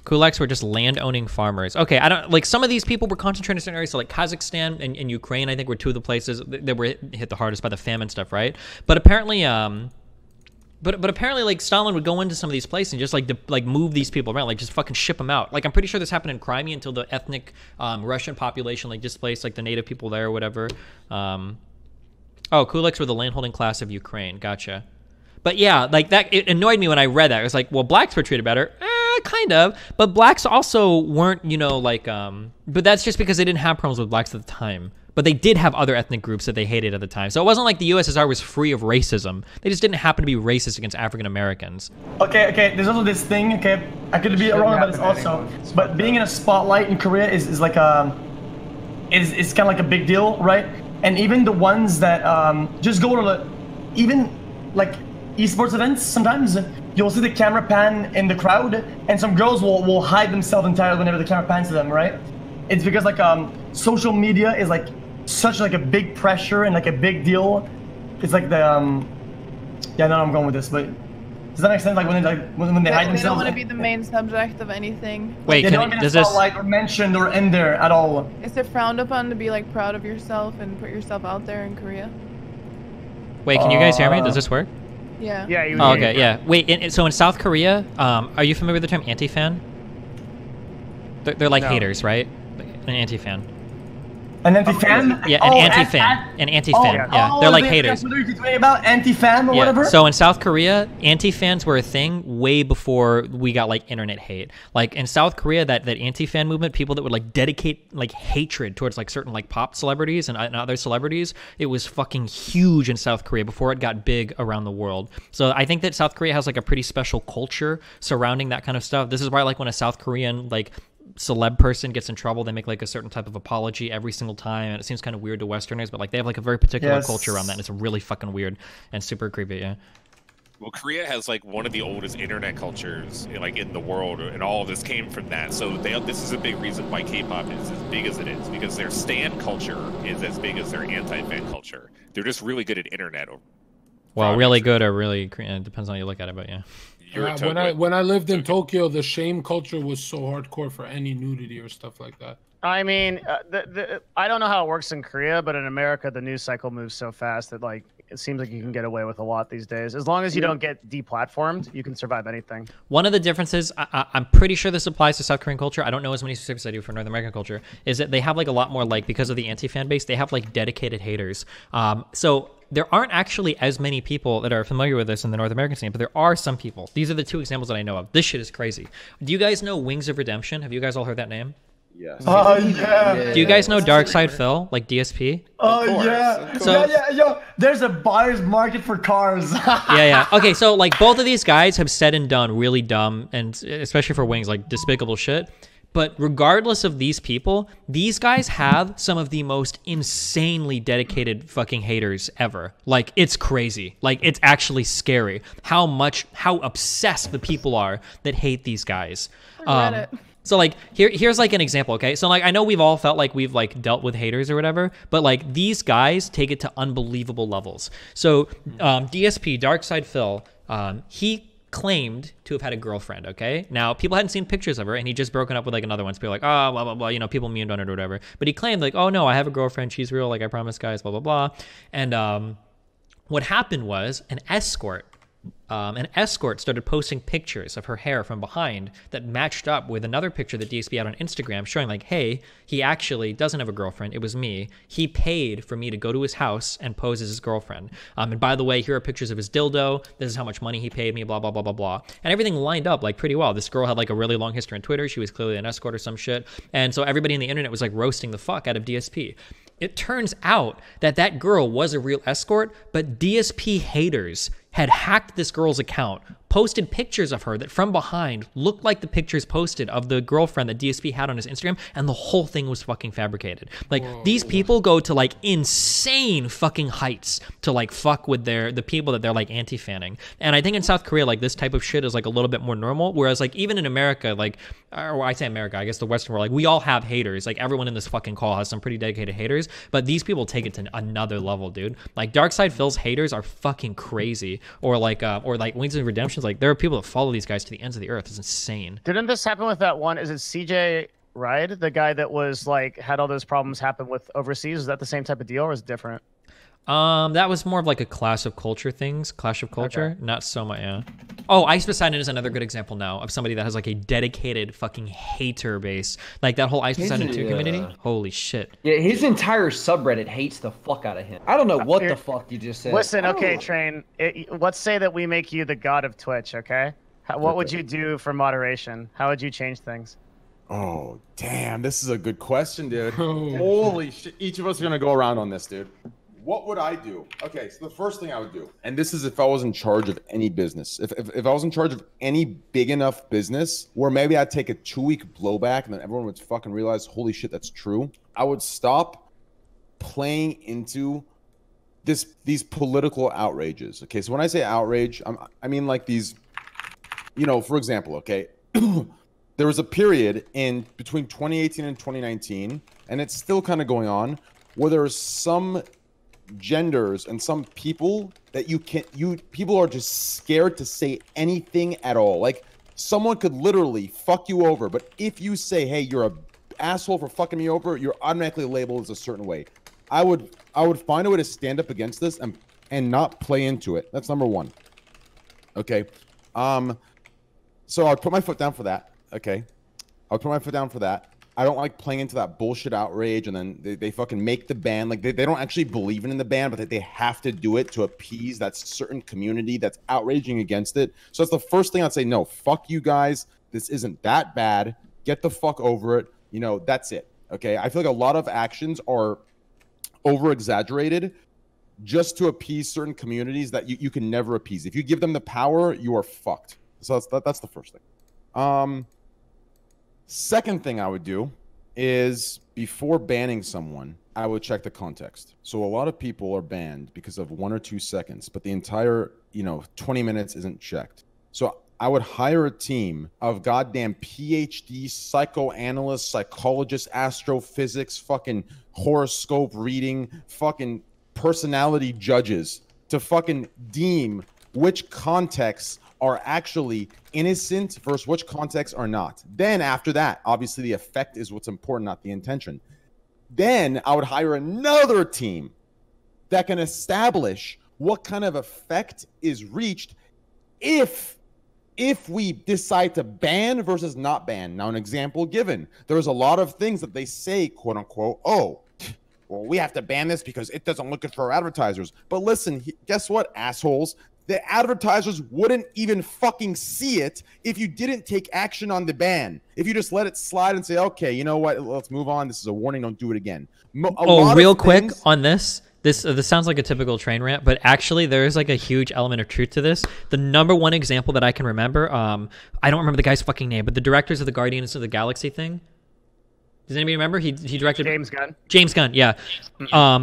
Kulaks were just land-owning farmers. Okay, I don't like some of these people were concentrated in certain areas, so like Kazakhstan and Ukraine, I think, were 2 of the places that were hit the hardest by the famine stuff, right? But apparently, but apparently, like Stalin would go into some of these places and just like move these people around, like just fucking ship them out. Like I'm pretty sure this happened in Crimea until the ethnic Russian population like displaced like the native people there or whatever. Oh, kulaks were the landholding class of Ukraine. Gotcha. But yeah, like that, it annoyed me when I read that. It was like, well, blacks were treated better. kind of. But blacks also weren't, you know, like, but that's just because they didn't have problems with blacks at the time. But they did have other ethnic groups that they hated at the time. So it wasn't like the USSR was free of racism. They just didn't happen to be racist against African Americans. Okay, there's also this thing, okay, I could be wrong about this also, but being in a spotlight in Korea is like is kind of like a big deal, right? And even the ones that just go to even like esports events, sometimes you'll see the camera pan in the crowd, and some girls will hide themselves entirely whenever the camera pans to them, right? It's because like social media is like such like a big pressure and like a big deal. It's like the yeah, no, I'm going with this, but does that make sense? Like when they hide themselves. They don't want to be the main subject of anything. Wait, they don't get a spotlight or mentioned or in there at all. Is it frowned upon to be like proud of yourself and put yourself out there in Korea? Wait, can you guys hear me? Does this work? Yeah. Yeah. Oh, okay, yeah. Wait, so in South Korea, are you familiar with the term anti-fan? They're like haters, right? An anti-fan. An anti-fan? Yeah, an anti-fan. An anti-fan. Yeah, they're like haters. What are you talking about? Anti-fan or whatever? So in South Korea, anti-fans were a thing way before we got like internet hate. Like in South Korea, that anti-fan movement, people that would like dedicate like hatred towards like certain like pop celebrities and other celebrities, it was fucking huge in South Korea before it got big around the world. So I think that South Korea has like a pretty special culture surrounding that kind of stuff. This is why like when a South Korean like celeb person gets in trouble, they make like a certain type of apology every single time, and it seems kind of weird to Westerners, but like they have like a very particular culture around that, and it's really fucking weird and super creepy. Yeah. Well, Korea has like one of the oldest internet cultures like in the world, and all of this came from that. So this is a big reason why K-pop is as big as it is, because their stan culture is as big as their anti-fan culture. They're just really good at internet. Well, really good or really, it depends on how you look at it, but yeah. When I lived in Tokyo, the shame culture was so hardcore for any nudity or stuff like that. I mean, I don't know how it works in Korea, but in America, the news cycle moves so fast that like it seems like you can get away with a lot these days. As long as you don't get deplatformed, you can survive anything. One of the differences, I'm pretty sure this applies to South Korean culture. I don't know as many specifics as I do for North American culture. Is that they have like a lot more like, because of the anti-fan base, they have like dedicated haters. So there aren't actually as many people that are familiar with this in the North American scene, but there are some people. These are the two examples that I know of. This shit is crazy. Do you guys know Wings of Redemption? Have you guys all heard that name? Yes. Oh, yeah. Do you guys know Dark Side Phil, like DSP? Oh, yeah. So, yeah. There's a buyer's market for cars. yeah. Okay, so like both of these guys have said and done really dumb, and especially for Wings, like despicable shit. But regardless of these people, these guys have some of the most insanely dedicated fucking haters ever. Like, it's crazy. Like, it's actually scary how obsessed the people are that hate these guys. So like here's like an example, okay? So like I know we've all felt like we've like dealt with haters or whatever, but like these guys take it to unbelievable levels. So DSP, Dark Side Phil, he claimed to have had a girlfriend, okay? Now, people hadn't seen pictures of her, and he just broken up with like another one. So people were like, oh, blah, blah, blah, you know, people memed on it or whatever. But he claimed like, oh no, I have a girlfriend, she's real, like I promise guys, blah, blah, blah. And what happened was an escort started posting pictures of her hair from behind that matched up with another picture that DSP had on Instagram showing like, hey, he actually doesn't have a girlfriend. It was me. He paid for me to go to his house and pose as his girlfriend. And by the way, here are pictures of his dildo. This is how much money he paid me, blah, blah, blah, blah, blah. And everything lined up like pretty well. This girl had like a really long history on Twitter. She was clearly an escort or some shit. And so everybody on the internet was like roasting the fuck out of DSP. It turns out that girl was a real escort, but DSP haters had hacked this girl's account, posted pictures of her that from behind looked like the pictures posted of the girlfriend that DSP had on his Instagram, and the whole thing was fucking fabricated. Like, these people go to like insane fucking heights to like fuck with the people that they're like anti-fanning. And I think in South Korea, like this type of shit is like a little bit more normal, whereas like even in America, like, or I say America, I guess the Western world, like we all have haters. Like everyone in this fucking call has some pretty dedicated haters, but these people take it to another level, dude. Like Dark Side Phil's haters are fucking crazy. Or like Wings of Redemption, like there are people that follow these guys to the ends of the earth. It's insane. Didn't this happen with that one? Is it CJ Ride, the guy that was like had all those problems happen with overseas? Is that the same type of deal, or is it different? That was more of like a Clash of Culture, okay. Not so much, yeah. Oh, Ice Poseidon is another good example now of somebody that has like a dedicated fucking hater base. Like that whole Ice Poseidon 2 community. Holy shit. Yeah, his entire subreddit hates the fuck out of him. I don't know what the fuck you just said. Listen, okay, Train. Let's say that we make you the god of Twitch, okay? What would you do for moderation? How would you change things? Oh, damn. This is a good question, dude. Holy shit. Each of us are going to go around on this, dude. What would I do? Okay, so the first thing I would do, and this is if I was in charge of any business. If I was in charge of any big enough business where maybe I'd take a 2-week blowback and then everyone would fucking realize, holy shit, that's true. I would stop playing into these political outrages. Okay, so when I say outrage, I mean like these, you know, for example, okay, there was a period in between 2018 and 2019, and it's still kind of going on, where there's some genders and some people that people are just scared to say anything at all. Like someone could literally fuck you over, but if you say, hey, you're a asshole for fucking me over, you're automatically labeled as a certain way. I would find a way to stand up against this and not play into it. That's number one. Okay. So I'd put my foot down for that. Okay. I'll put my foot down for that. I don't like playing into that bullshit outrage, and then they fucking make the ban. Like, they don't actually believe in the ban, but they have to do it to appease that certain community that's outraging against it. So that's the first thing I'd say. No, fuck you guys. This isn't that bad. Get the fuck over it. You know, that's it. Okay? I feel like a lot of actions are over-exaggerated just to appease certain communities that you can never appease. If you give them the power, you are fucked. So that's the first thing. Second thing I would do is, before banning someone, I would check the context. So a lot of people are banned because of 1 or 2 seconds, but the entire, 20 minutes isn't checked. So I would hire a team of goddamn PhD psychoanalysts, psychologists, astrophysics, fucking horoscope reading, fucking personality judges to fucking deem which contexts are actually innocent versus which contexts are not. Then after that, obviously the effect is what's important, not the intention. Then I would hire another team that can establish what kind of effect is reached if we decide to ban versus not ban. Now, an example given, there's a lot of things that they say, quote unquote, oh, well, we have to ban this because it doesn't look good for our advertisers. But listen, guess what, assholes? The advertisers wouldn't even fucking see it if you didn't take action on the ban. If you just let it slide and say, okay, you know what, let's move on. This is a warning. Don't do it again. Real quick on this. This sounds like a typical train rant, but actually there is like a huge element of truth to this. The number one example that I can remember, I don't remember the guy's fucking name, but the directors of the Guardians of the Galaxy thing. Does anybody remember? He directed James Gunn. James Gunn, yeah.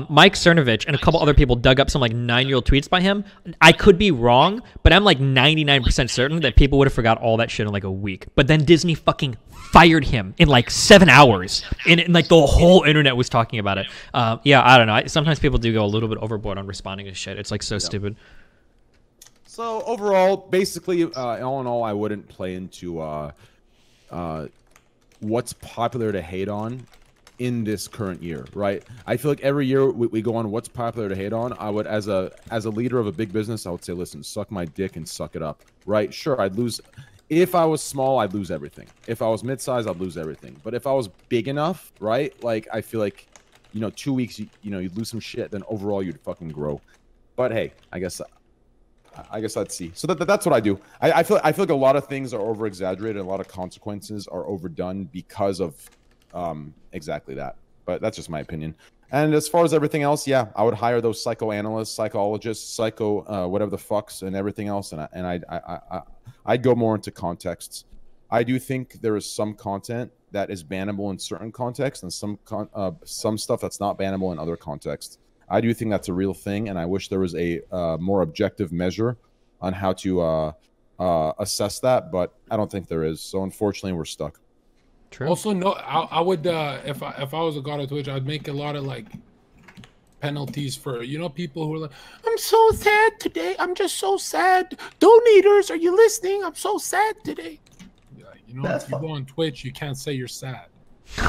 Mike Cernovich and a couple other people dug up some like 9-year-old tweets by him. I could be wrong, but I'm like 99% certain that people would have forgot all that shit in like a week. But then Disney fucking fired him in like 7 hours, and like the whole internet was talking about it. Yeah, I don't know. Sometimes people do go a little bit overboard on responding to shit. It's like so stupid. So overall, basically, all in all, I wouldn't play into what's popular to hate on in this current year, right? I feel like every year we go on what's popular to hate on. I would, as a leader of a big business, I would say, listen, suck my dick and suck it up, right? Sure, I'd lose. If I was small, I'd lose everything. If I was mid-size, I'd lose everything. But if I was big enough, right? Like, I feel like, 2 weeks, you'd lose some shit, then overall you'd fucking grow. But hey, I guess I'd see. So that's what I do. I feel like a lot of things are over exaggerated, and a lot of consequences are overdone because of exactly that. But that's just my opinion. And as far as everything else, yeah, I would hire those psychoanalysts, psychologists, whatever the fucks, and everything else, and I'd go more into contexts. I do think there is some content that is bannable in certain contexts, and some stuff that's not bannable in other contexts. I do think that's a real thing, and I wish there was a more objective measure on how to assess that, but I don't think there is. So unfortunately, we're stuck. True. Also, no, I would if I was a god of Twitch, I'd make a lot of like penalties for people who are like, I'm so sad today. I'm just so sad. Donators, are you listening? I'm so sad today. Yeah, if you go on Twitch, you can't say you're sad.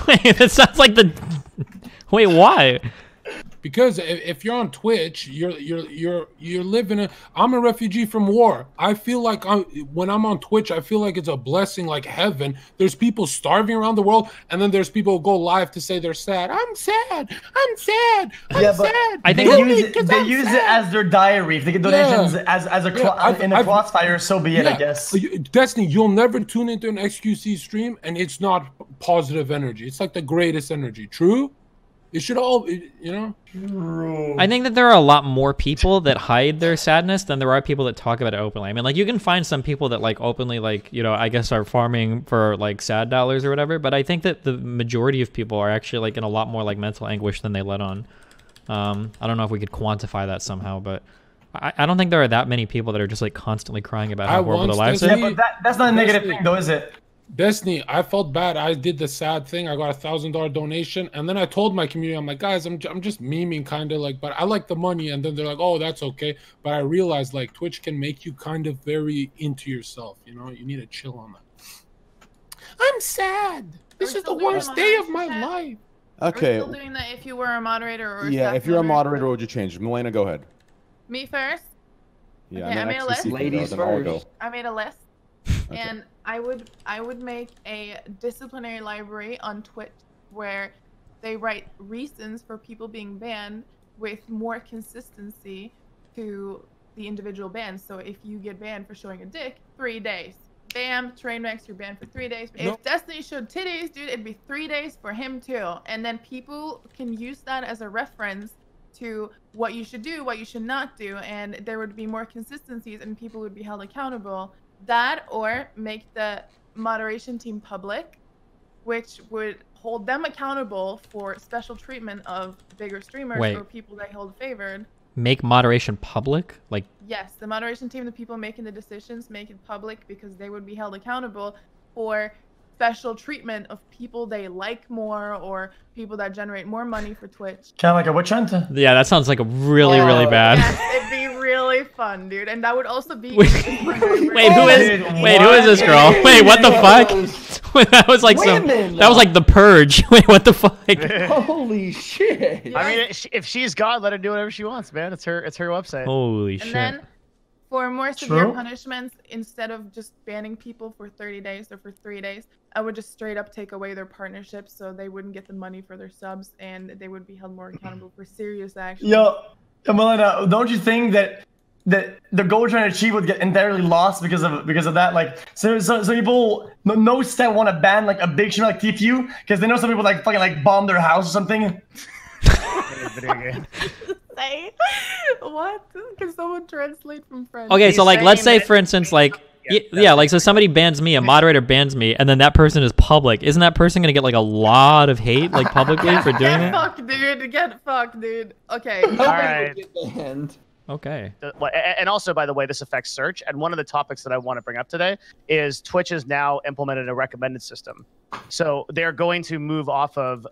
Wait, that sounds like the. Wait, why? Because if you're on Twitch, you're living in. I'm a refugee from war. I feel like when I'm on Twitch, I feel like it's a blessing, like heaven. There's people starving around the world, and then there's people who go live to say they're sad. I'm sad. I'm sad. I'm sad. I think they use it as their diary. If they get donations as in a crossfire, so be it. I guess. Destiny, you'll never tune into an xQc stream, and it's not positive energy. It's like the greatest energy. True. It should all, I think that there are a lot more people that hide their sadness than there are people that talk about it openly. I mean, like, you can find some people that, like, openly, like, I guess are farming for, like, sad dollars or whatever, but I think that the majority of people are actually, like, in a lot more, like, mental anguish than they let on. I don't know if we could quantify that somehow, but I don't think there are that many people that are just, like, constantly crying about how horrible their lives are. Yeah, but that's not a negative thing, though, is it? Destiny, I felt bad. I did the sad thing. I got a $1,000 donation, and then I told my community, I'm like, guys, I'm just memeing, kind of like, but I like the money. And then they're like, oh, that's okay. But I realized, like, Twitch can make you kind of very into yourself. You need to chill on that. I'm sad. This is the worst day of my life. Okay. Are we still doing that if you were a moderator or yeah, if you're a moderator, what would you change? Milena, go ahead. Me first. Yeah, okay, I made a list. Ladies first. I made a list. Okay. And I would make a disciplinary library on Twitch where they write reasons for people being banned with more consistency to the individual bans. So if you get banned for showing a dick, 3 days. Bam, train wrecks, you're banned for 3 days. If Destiny showed titties, dude, it'd be 3 days for him too. And then people can use that as a reference to what you should do, what you should not do, and there would be more consistencies and people would be held accountable. That, or make the moderation team public, which would hold them accountable for special treatment of bigger streamers or people they hold favored. Make moderation public? Like, yes, the moderation team, the people making the decisions, make it public because they would be held accountable for special treatment of people they like more or people that generate more money for Twitch. Kind of like a witch hunt? Yeah, that sounds like a really bad. Yes, it'd be really fun, dude. And that would also be... wait, who is this girl? Wait, what the fuck? That was like that was like The Purge. Wait, what the fuck? Holy shit. Yeah. I mean, if she's God, let her do whatever she wants, man. It's her website. Holy shit. And then for more severe punishments, instead of just banning people for 30 days or for 3 days, I would just straight up take away their partnerships so they wouldn't get the money for their subs and they would be held more accountable for serious action. Yo, Melina, don't you think that the goal we're trying to achieve would get entirely lost because of that? Like, so people no step want to ban like a big streamer like TFU because they know some people like fucking like bomb their house or something. Say what? Can someone translate from French? Okay, so like, let's say for instance, like, yeah, like, so somebody bans me, a moderator bans me, and then that person is public. Isn't that person gonna get like a lot of hate, like, publicly for doing it? Get fucked, dude. Okay. All right. Okay. And also, by the way, this affects search. And one of the topics that I want to bring up today is Twitch has now implemented a recommended system. So they're going to move off of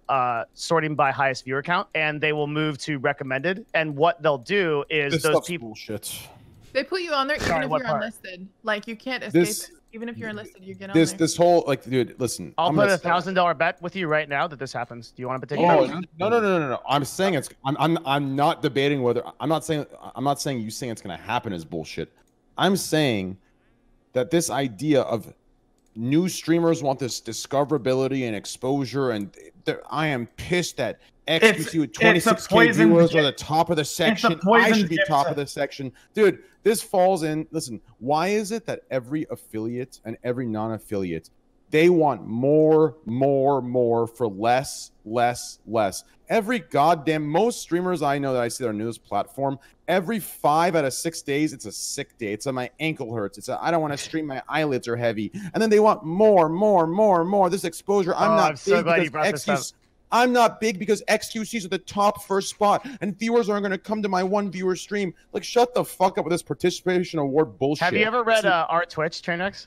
sorting by highest viewer count, and they will move to recommended. And what they'll do is those people. Bullshit. They put you on there even if you're unlisted. Like, you can't escape it. Even if you're enlisted, you get on there. This whole, like, dude, listen. I'll put a $1,000 bet with you right now that this happens. Do you want to take it? No. I'm saying it's. I'm not debating whether. I'm not saying you saying it's gonna happen is bullshit. I'm saying that this idea of new streamers want this discoverability and exposure, and I am pissed that xQc with 26K viewers are the top of the section. I should be top of the section, dude. This falls in. Listen, why is it that every affiliate and every non-affiliate, they want more for less? Every goddamn, most streamers I know that I see their newest platform, every 5 out of 6 days, it's a sick day. It's my ankle hurts. It's I don't want to stream, my eyelids are heavy. And then they want more. This exposure. I'm so glad you brought this up. I'm not big because xQc's are the top first spot, and viewers aren't going to come to my one viewer stream. Like, shut the fuck up with this participation award bullshit. Have you ever read our Twitch, Trainwrecks?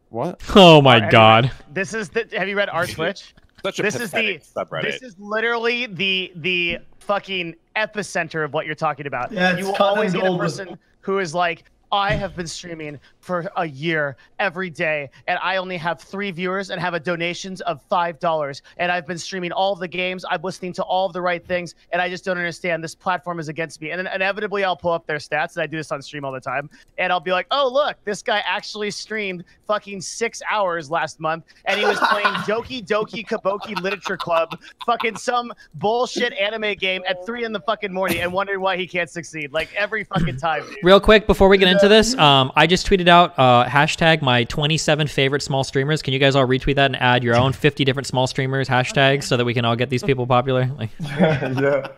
What? Oh my god. This is the. Have you read our Twitch? This is literally the fucking epicenter of what you're talking about. Yeah, you will always get a person who is like, I have been streaming for a year every day, and I only have 3 viewers and have a donations of $5. And I've been streaming all of the games. I'm listening to all of the right things, and I just don't understand. This platform is against me. And then inevitably, I'll pull up their stats, and I do this on stream all the time. And I'll be like, oh, look, this guy actually streamed fucking 6 hours last month, and he was playing Doki Doki Kabuki Literature Club, fucking some bullshit anime game at 3 in the fucking morning, and wondering why he can't succeed. Like, every fucking time, dude. Real quick, before we get into this, I just tweeted out hashtag my 27 favorite small streamers. Can you guys all retweet that and add your own 50 different small streamers hashtags so that we can all get these people popular? Like, yeah.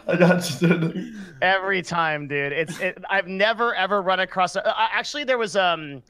I got you. Every time, dude. I've never ever run across. Actually, there was a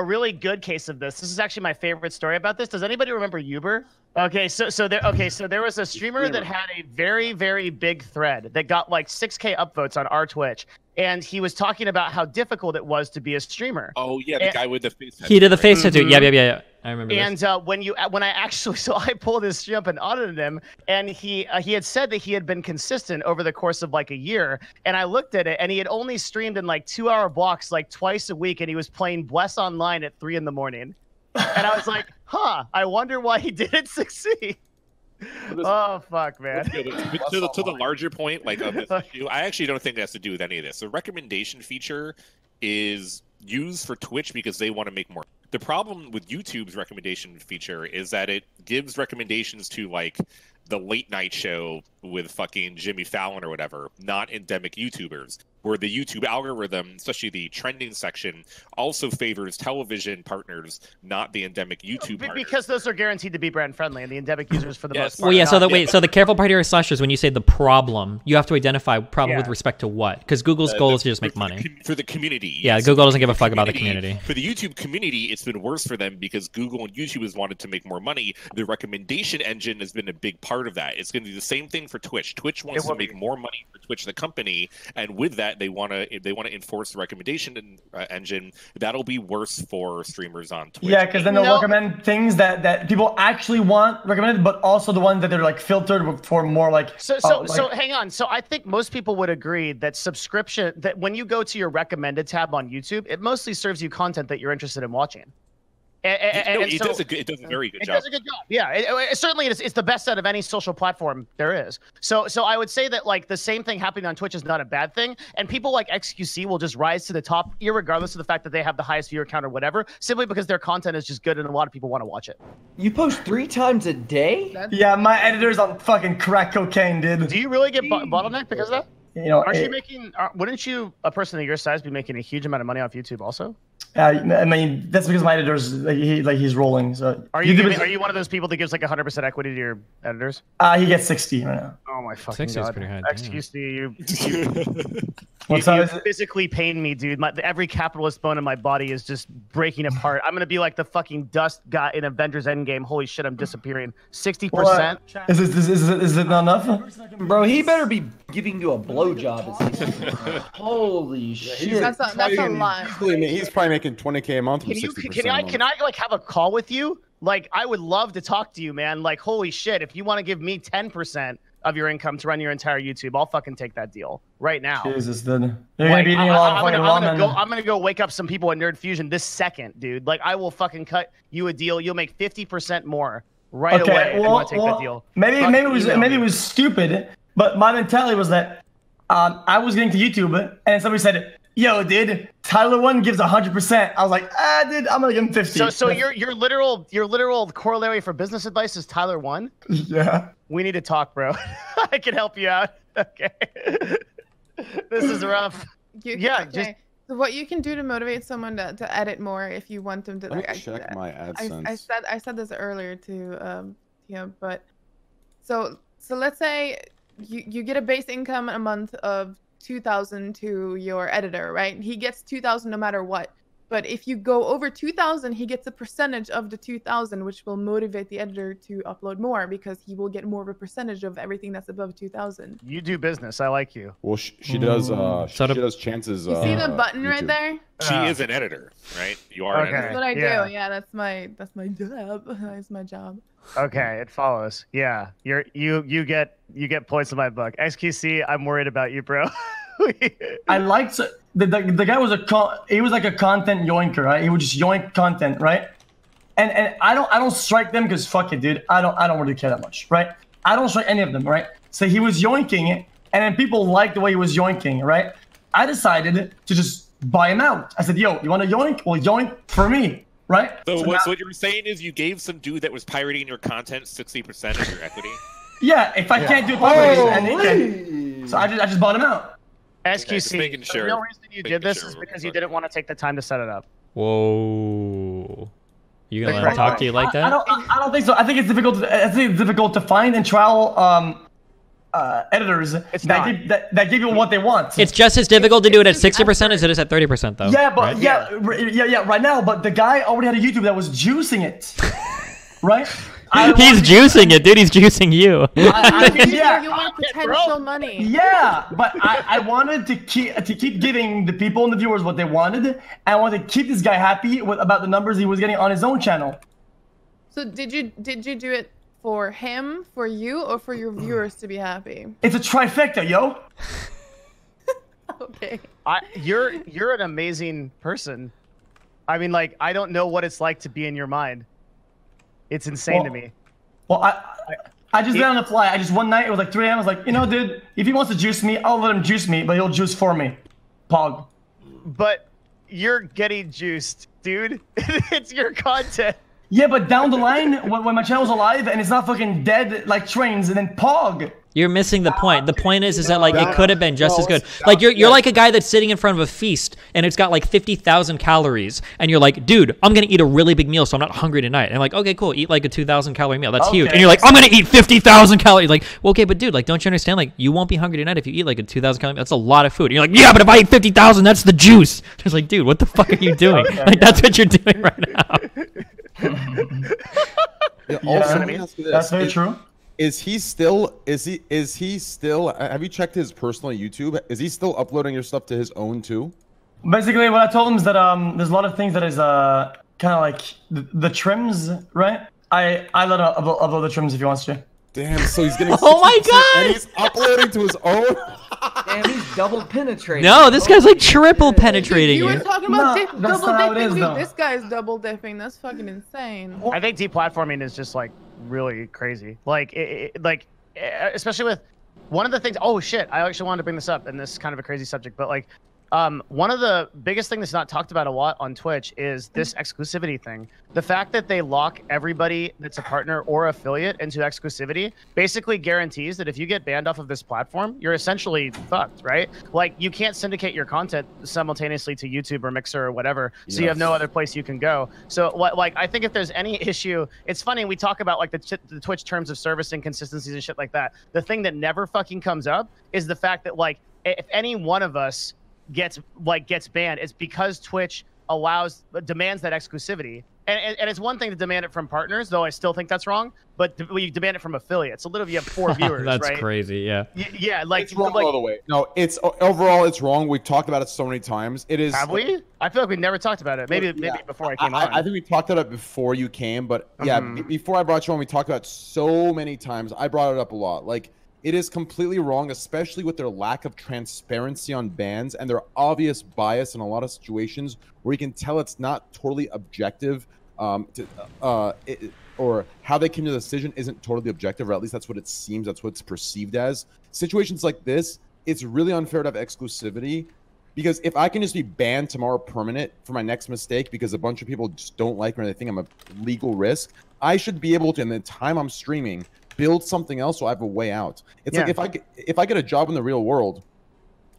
really good case of this. This is actually my favorite story about this. Does anybody remember Uber? Okay, so there was a streamer that had a very, very big thread that got like 6K upvotes on our Twitch, and he was talking about how difficult it was to be a streamer. Oh yeah, the guy with the face tattoo. he did the face tattoo. Yeah. I remember this. And when I actually, so I pulled his stream up and audited him, and he had said that he had been consistent over the course of like a year, and I looked at it, and he had only streamed in like 2-hour blocks like twice a week, and he was playing Bless Online at 3 in the morning. And I was like, huh, I wonder why he didn't succeed. Oh, fuck, man. To the larger point, like of this issue, I actually don't think that has to do with any of this. The recommendation feature is used for Twitch because they want to make more. The problem with YouTube's recommendation feature is that it gives recommendations to like the late night show with fucking Jimmy Fallon or whatever, not endemic YouTubers, where the YouTube algorithm, especially the trending section, also favors television partners, not the endemic YouTube partners. Because those are guaranteed to be brand friendly, and the endemic users for the most part. Well, yeah, so the careful part here is slashers. When you say the problem, you have to identify problem with respect to what? Because Google's goal is to just make money. For the community. Yeah, Google doesn't give a fuck about the community. For the YouTube community, it's been worse for them because Google and YouTube has wanted to make more money. The recommendation engine has been a big part of that. It's going to do the same thing for Twitch. Twitch wants to make more money for Twitch, the company, and with that, they want to enforce the recommendation engine. That'll be worse for streamers on Twitch. Yeah, because then they'll recommend things that people actually want recommended, but also the ones that they're like filtered for more like. So hang on. So I think most people would agree that subscription, that when you go to your recommended tab on YouTube, it mostly serves you content that you're interested in watching. It does a very good job. It does a good job. Yeah, it certainly is. It's the best out of any social platform there is. So I would say that like the same thing happening on Twitch is not a bad thing, and people like xQc will just rise to the top, irregardless of the fact that they have the highest viewer count or whatever, simply because their content is just good and a lot of people want to watch it. You post 3 times a day? Yeah, my editor's on fucking crack cocaine, dude. Do you really get bottlenecked because of that? You know, aren't you making? Wouldn't you, a person of your size, be making a huge amount of money off YouTube also? I mean, that's because my editor's he's rolling. So are you one of those people that gives like 100% equity to your editors? He gets 60 right now. Oh my fucking 60 god! is pretty high. Excuse me, you physically pain me, dude. Every capitalist bone in my body is just breaking apart. I'm gonna be like the fucking dust guy in Avengers Endgame. Holy shit, I'm disappearing. 60%. Is it not enough? Bro, he better be giving you a blowjob at 60%. Holy shit! That's a lot. He's probably making 20K a month from 60%. Can I like have a call with you? Like, I would love to talk to you, man. Like, holy shit, if you want to give me 10% of your income to run your entire YouTube, I'll fucking take that deal right now. Jesus, dude. You're gonna be eating a lot of fucking ramen. I'm gonna go wake up some people at Nerd Fusion this second, dude. Like, I will fucking cut you a deal. You'll make 50% more right away if you want to take that deal. Maybe it was stupid, but my mentality was that I was getting to YouTube, and somebody said, yo, dude, Tyler 1 gives 100%. I was like, dude, I'm gonna give him 50. So your literal corollary for business advice is Tyler 1? Yeah. We need to talk, bro. I can help you out. Okay. This is rough. Okay. So what you can do to motivate someone to edit more if you want them to. Let me check my AdSense. I said this earlier to but so let's say you get a base income a month of 2,000 to your editor, right? He gets 2,000 no matter what. But if you go over 2,000, he gets a percentage of the 2,000, which will motivate the editor to upload more because he will get more of a percentage of everything that's above 2,000. You do business. I like you. Well, she does. She does chances. You see the button right there? She is an editor, right? You are an editor. That's what I do. Yeah, that's my job. That's my job. Okay, it follows. Yeah, you get points in my book. xQc, I'm worried about you, bro. I like to. the guy was he was like a content yoinker, right? He would just yoink content, right? And I don't strike them because fuck it, dude. I don't really care that much, right? I don't strike any of them, right? So he was yoinking it, and then people liked the way he was yoinking, right? I decided to just buy him out. I said, yo, you want to yoink? Well, yoink for me, right? So what you're saying is you gave some dude that was pirating your content 60% of your equity? Yeah, if I can't do it properly, and he can. So I just bought him out. XQC, making sure. the real reason you did this is because you didn't want to take the time to set it up. Whoa. You gonna let him talk to you like that? I don't think so. I think it's difficult. I think it's difficult to find and trial editors that give you what they want. It's just as difficult to do it at 60% as it is at 30%, though. Yeah, but right? yeah, right now. But the guy already had a YouTube that was juicing it, right? He's juicing it, dude. He's juicing you. Yeah, You want potential money. yeah, but I wanted to keep giving the people and the viewers what they wanted, and I wanted to keep this guy happy about the numbers he was getting on his own channel. So did you do it for him, for you, or for your viewers to be happy? It's a trifecta, yo. Okay. You're an amazing person. I mean, like, I don't know what it's like to be in your mind. It's insane to me. Well, I just did on the fly. One night, it was like 3 a.m. I was like, you know, dude, if he wants to juice me, I'll let him juice me, but he'll juice for me. Pog. But you're getting juiced, dude. It's your content. Yeah, but down the line, when my channel's alive and it's not fucking dead like trains, and then Pog. You're missing the point. The point is that like it could have been just as good. Like you're like a guy that's sitting in front of a feast and it's got like 50,000 calories, and you're like, dude, I'm gonna eat a really big meal so I'm not hungry tonight. And I'm like, okay, cool, eat like a 2,000 calorie meal. That's huge. And you're like, I'm gonna eat 50,000 calories. Like, well, okay, but dude, like, don't you understand? Like, you won't be hungry tonight if you eat like a 2,000 calorie meal. That's a lot of food. And you're like, yeah, but if I eat 50,000, that's the juice. It's like, dude, what the fuck are you doing? That's what you're doing right now. That's very true. Is he still have you checked his personal YouTube? Is he still uploading your stuff to his own too? Basically what I told him is that there's a lot of things that is kind of like the trims, right? I let him upload the trims if he wants to. Damn, so he's getting oh my god, and he's uploading to his own. Damn, he's double penetrating. No, this guy's like triple penetrating You were talking about double dipping. Though. This guy's double dipping. That's fucking insane. I think deplatforming is just like really crazy. Like, especially with one of the things. Oh shit! I actually wanted to bring this up, and this is kind of a crazy subject, but like, one of the biggest things that's not talked about a lot on Twitch is this exclusivity thing. The fact that they lock everybody that's a partner or affiliate into exclusivity basically guarantees that if you get banned off of this platform, you're essentially fucked, right? Like, you can't syndicate your content simultaneously to YouTube or Mixer or whatever, so you have no other place you can go. So, like, I think if there's any issue, it's funny, we talk about like the Twitch terms of service inconsistencies and shit like that. The thing that never fucking comes up is the fact that, like, if any one of us gets banned, it's because Twitch demands that exclusivity, and it's one thing to demand it from partners, though I still think that's wrong, but we demand it from affiliates. So literally you have 4 viewers. That's right? crazy. Yeah, like it's wrong all the way. No, it's overall it's wrong. We've talked about it so many times. It is. Have we? I feel like we never talked about it. Maybe before I came on. I think we talked about it before you came, but yeah, before I brought you on, we talked about it so many times. I brought it up a lot. Like, it is completely wrong, especially with their lack of transparency on bans and their obvious bias in a lot of situations where you can tell it's not totally objective, or how they came to the decision isn't totally objective, or at least that's what it seems, that's what it's perceived as. Situations like this, it's really unfair to have exclusivity, because if I can just be banned tomorrow permanent for my next mistake because a bunch of people just don't like me or they think I'm a legal risk, I should be able to, in the time I'm streaming, build something else so I have a way out. It's like if I get a job in the real world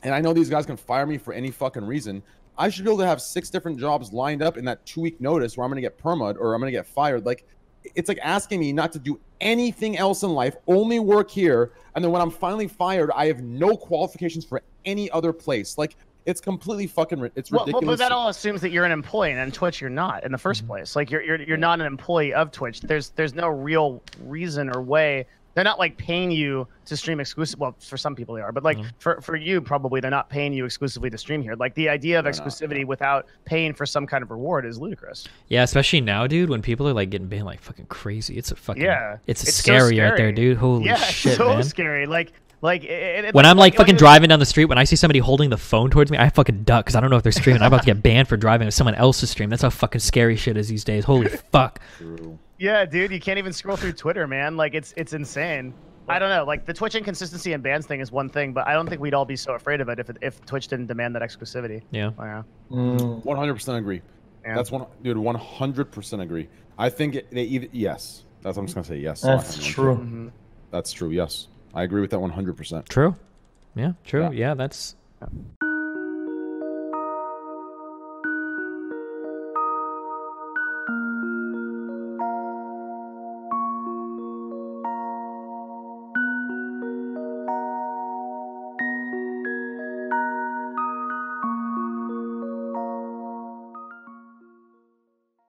and I know these guys can fire me for any fucking reason, I should be able to have 6 different jobs lined up in that 2-week notice where I'm gonna get perma'd or I'm gonna get fired. Like, it's like asking me not to do anything else in life, only work here, and then when I'm finally fired, I have no qualifications for any other place. Like, it's completely fucking it's ridiculous. Well, but that all assumes that you're an employee, and on Twitch you're not in the first place. Like, you're not an employee of Twitch. There's no real reason or way. They're not like paying you to stream exclusive. Well, for some people they are, but like for you probably they're not paying you exclusively to stream here. Like, the idea of exclusivity without paying for some kind of reward is ludicrous. Yeah, especially now, dude, when people are like getting banned like fucking crazy. It's a fucking it's so scary out there, dude. Holy shit, so man. Scary. Like, Like when I'm like fucking driving down the street, when I see somebody holding the phone towards me, I fucking duck because I don't know if they're streaming. I'm about to get banned for driving with someone else's stream. That's how fucking scary shit is these days. Holy fuck. Yeah, dude, you can't even scroll through Twitter, man. Like it's insane. I don't know. Like the Twitch inconsistency and bans thing is one thing, but I don't think we'd all be so afraid of it if Twitch didn't demand that exclusivity. Yeah. 100% agree. Yeah. That's one, dude. 100% agree. I think yes. That's what I'm just gonna say. Yes. That's true. That's true. Yes, I agree with that 100%. True. Yeah. True. Yeah. That's.